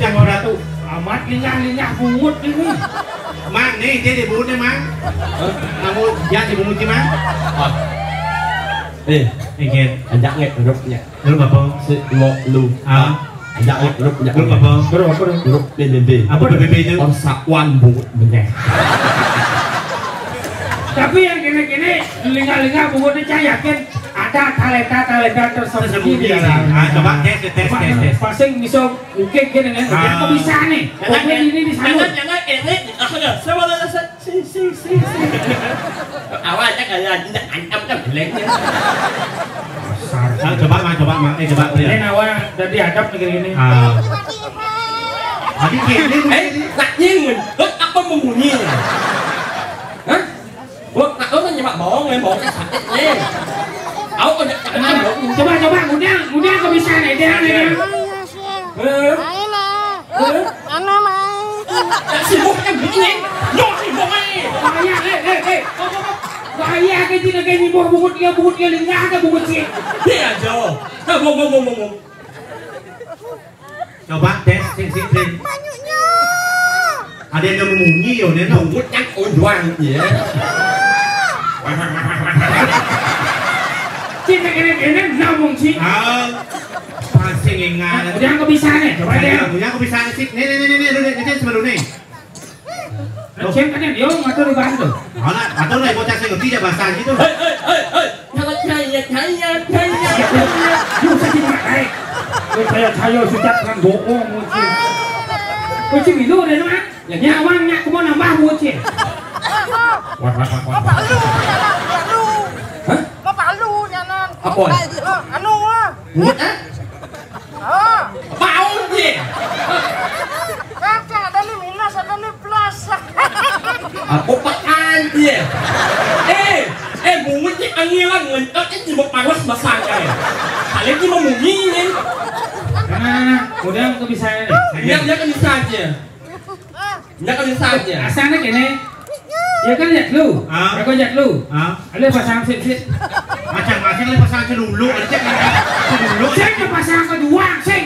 Speaker 2: Jangan orang tu.
Speaker 1: Amat linyah bungut ini.
Speaker 2: Mang ni dia di bungut ni mang. Namun yang di bungut ni mang. Ingin
Speaker 3: ajak ngek grupnya.
Speaker 2: Grup apa?
Speaker 3: Si lo lu. Ajak ngek grupnya.
Speaker 2: Grup apa?
Speaker 3: Grup PBB.
Speaker 2: Apa PBB itu?
Speaker 3: Persatuan bungut bener.
Speaker 1: Tapi yang kini lingah bungut ni saya yakin ada talenta tersembunyi di dalam.
Speaker 2: Coba tes.
Speaker 1: Pasang bisa mungkin kini kan? Aku bisa nih. Pokoknya ini di sana.
Speaker 3: Jangan ini. Aku dah. Saya boleh si. Awalnya kayak tidak ancam kan belengnya.
Speaker 2: Coba mang. Coba lihat.
Speaker 1: Ini nawa dari hadap negeri ini.
Speaker 2: Tadi gini.
Speaker 3: Ngạc nhiên mình. Apa membunyinya? Hah? Gua tak tahu kan nyemak bohong cái sạch lên. Aku ada
Speaker 1: coba mudah kau bisa nih dia.
Speaker 4: Ano mai?
Speaker 3: Si bố em bị nghe. Nó thì bố ấy.
Speaker 1: Bahaya ke tidak kayak ni bungut dia lingah ke bungut sih.
Speaker 3: Dia aja. Nah, ngomong.
Speaker 2: Coba tes sing.
Speaker 4: Banyaknya.
Speaker 2: Ada yang membunyi yo nih
Speaker 3: bungut yang doang ya.
Speaker 1: Cina kena nabung sih.
Speaker 2: Masih ingat.
Speaker 1: Udah kau bisa nih, coba deh.
Speaker 2: Udah kau bisa sih. Nih sebelum nih.
Speaker 1: Cem kan dia ngatur bantu.
Speaker 2: Alah, atau nih bocah sih ngerti dia bahasa gitu.
Speaker 3: Hei. Kalau saya.
Speaker 1: Lu sakit mak. Saya sudah kan bohong muci. Muci bilu deh nak. Ya awangnya aku mau nambah muci.
Speaker 3: Wah. Hah?
Speaker 4: Bapak lu nyanan.
Speaker 3: Apa?
Speaker 4: Anu ah.
Speaker 3: Bungut ah? Bau dia.
Speaker 4: Kakak ada ni minus, ada ni plus.
Speaker 3: Apa pakan dia? Bungut ni angin lah ngentot ni cuma panas basah kan. Kalian ni mau mungkin.
Speaker 1: Udah kau bisa nih.
Speaker 3: Dia kan bisa aja. Dia kan bisa aja.
Speaker 1: Asalnya gini. Ya kan lihat lu. Aku lihat lu. Ada pasang sit.
Speaker 2: Macam-macam lah pasang celulu. Ada cek celulu.
Speaker 1: Cek ke pasang kedua, cek.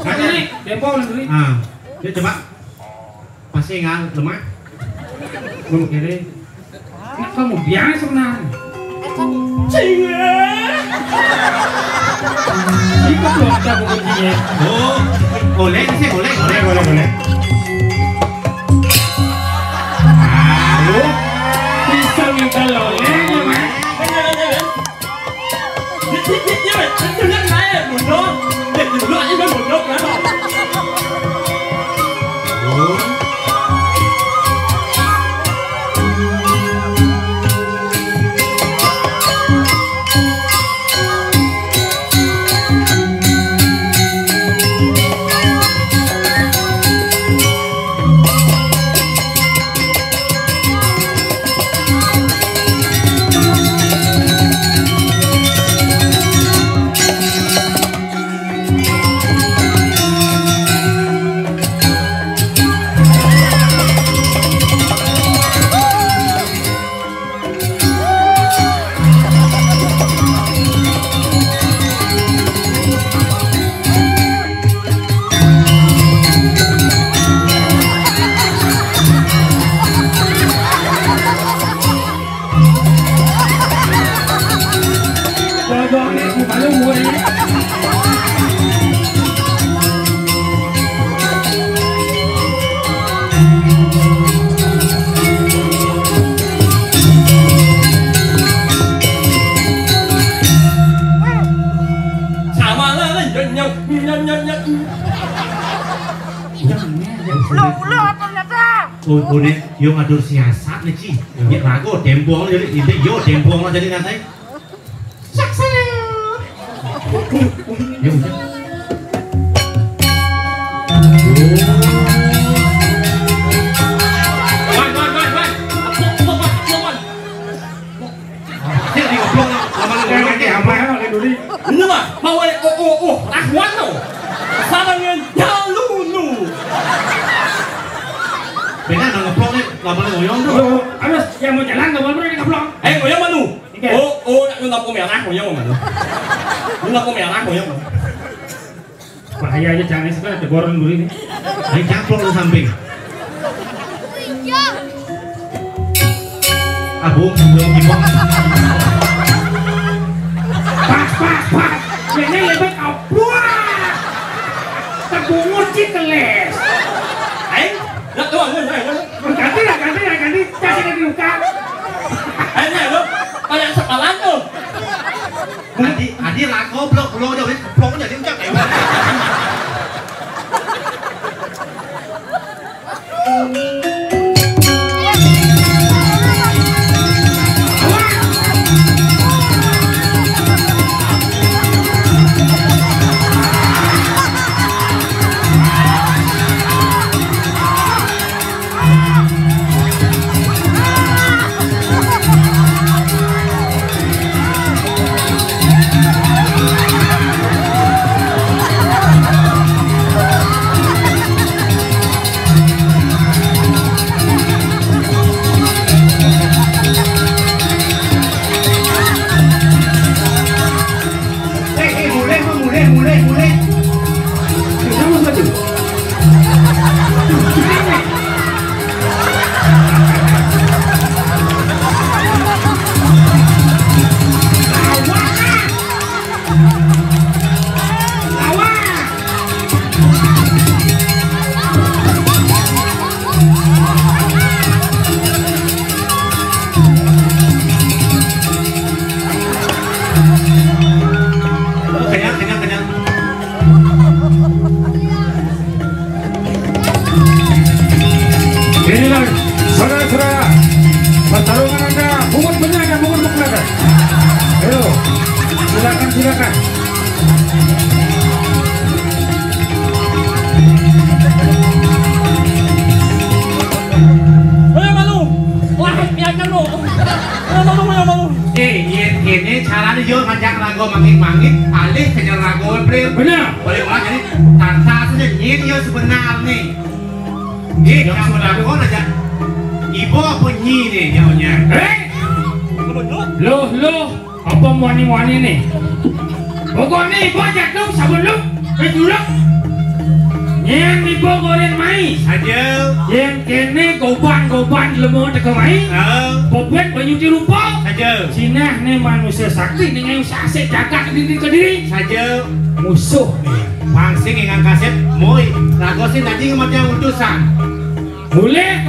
Speaker 1: Ada nih, depo lagi.
Speaker 2: Dia coba. Masih ingat lemah.
Speaker 1: Belum kiri. Nak kamu biasa sebenarnya.
Speaker 3: Cinga.
Speaker 1: Ikut lu ada bunyinya.
Speaker 2: Boleh.
Speaker 1: Bisa minta loleng ya, Mas.
Speaker 3: Thứ nhất này buồn đó. Để đừng loại với buồn đó nữa rồi.
Speaker 2: Oh ni, yung adur siasat ni ci. Ya rago tempoang jadi itu yo tempoang lah jadi ngatai. Saksa. Yo. Jadi goblok lama-lama kayak apa ya lagi dulu.
Speaker 3: Ini mah mau rahwan lo. Sarangin ya lu.
Speaker 2: Benar nang ngeplong ni, lama-lama ngoyong tu.
Speaker 1: Harus yang mau jalan nggak boleh ngeplong.
Speaker 3: Ngoyong mana? Lu nak merah ngoyong mana? Lu nak merah ngoyong mana?
Speaker 1: Bahaya aja jangan sekarang teguran dulu ini.
Speaker 2: Ini caplok di samping. Abung, belum gimong.
Speaker 1: Pas. Ini lebih kau buat. Terbungut cikeles.
Speaker 3: Nak tuan ni.
Speaker 1: Ganti. Kasih lagi buka.
Speaker 3: Ini lo, banyak sepalan tu.
Speaker 2: Adi lagu blok jadi blok jadi macam ni. Silakan.
Speaker 3: Malu. Wah, biarkan lo. Malu.
Speaker 2: Ini caranya yo ngajak rago mangit-mangit, alih kenyal rago beli.
Speaker 1: Benar.
Speaker 2: Boleh orang jadi tanpa saja nyi yo sebenarnya. Kamu rago aja. Ibu apa nyi nih nyonya?
Speaker 1: Loh. Apa wani-wani nih? Pokoknya ibu ajak dong sabun lu, dulu. Yang ibu goreng mais
Speaker 2: aja.
Speaker 1: Yang kene goban lemah teka mais. Popet penyuci rupa
Speaker 2: aja.
Speaker 1: Cina nih manusia sakti dengan usaha jaga diri ke diri
Speaker 2: saja.
Speaker 1: Musuh
Speaker 2: pangsing yang kaset moy rago sih tadi kematian utusan. Mulai.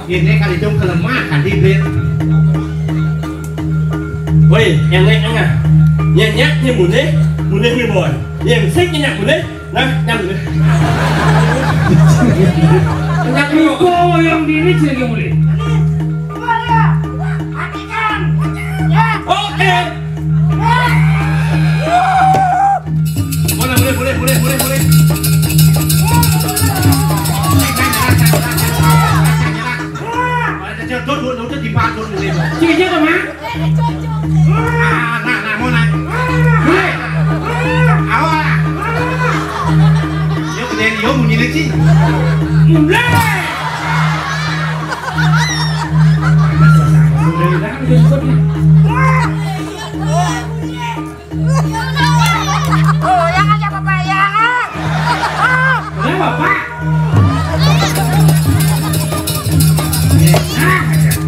Speaker 2: Ini kali dong kelemahan di bed.
Speaker 3: yang lain enggak. Nyanyi như mune boy. Yang sik nyanyi mune. Nah, nyanyi.
Speaker 1: Nyanyi yang diri sih mulai.
Speaker 3: Oke. Boleh. Đốt đi ba đốt lên.
Speaker 1: Chị chứ mà.
Speaker 2: Nè môn này. Áo à. Nhớ cái đèn yếu một nhìn được chứ.
Speaker 1: Lên.
Speaker 4: Yang aja Bapak yang.
Speaker 1: Kenapa Bapak?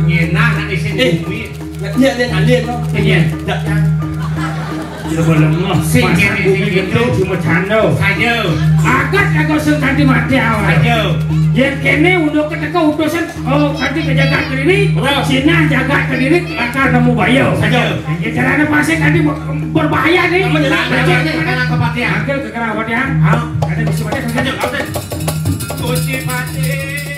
Speaker 2: Nhìn na nãy xin đi.
Speaker 3: Nhận lên hẳn liền không?
Speaker 1: Cái gì?
Speaker 3: Dạ cha.
Speaker 1: Chưa bao lần ngọt. Xin chào đi gitu cuma channel.
Speaker 2: Saja.
Speaker 1: Agak aku sengkan di mati awal.
Speaker 2: Saja.
Speaker 1: Yang kene untuk ketika utusan kanti kejaga kediri, Cina jaga kediri akan nemu bayo.
Speaker 2: Saja.
Speaker 1: Yang caranya pasti kanti berbahaya nih.
Speaker 2: Sekarang kepatihan.
Speaker 1: Angkel ke kepatihan. Ada bisa baca saja.
Speaker 2: Kunci pati.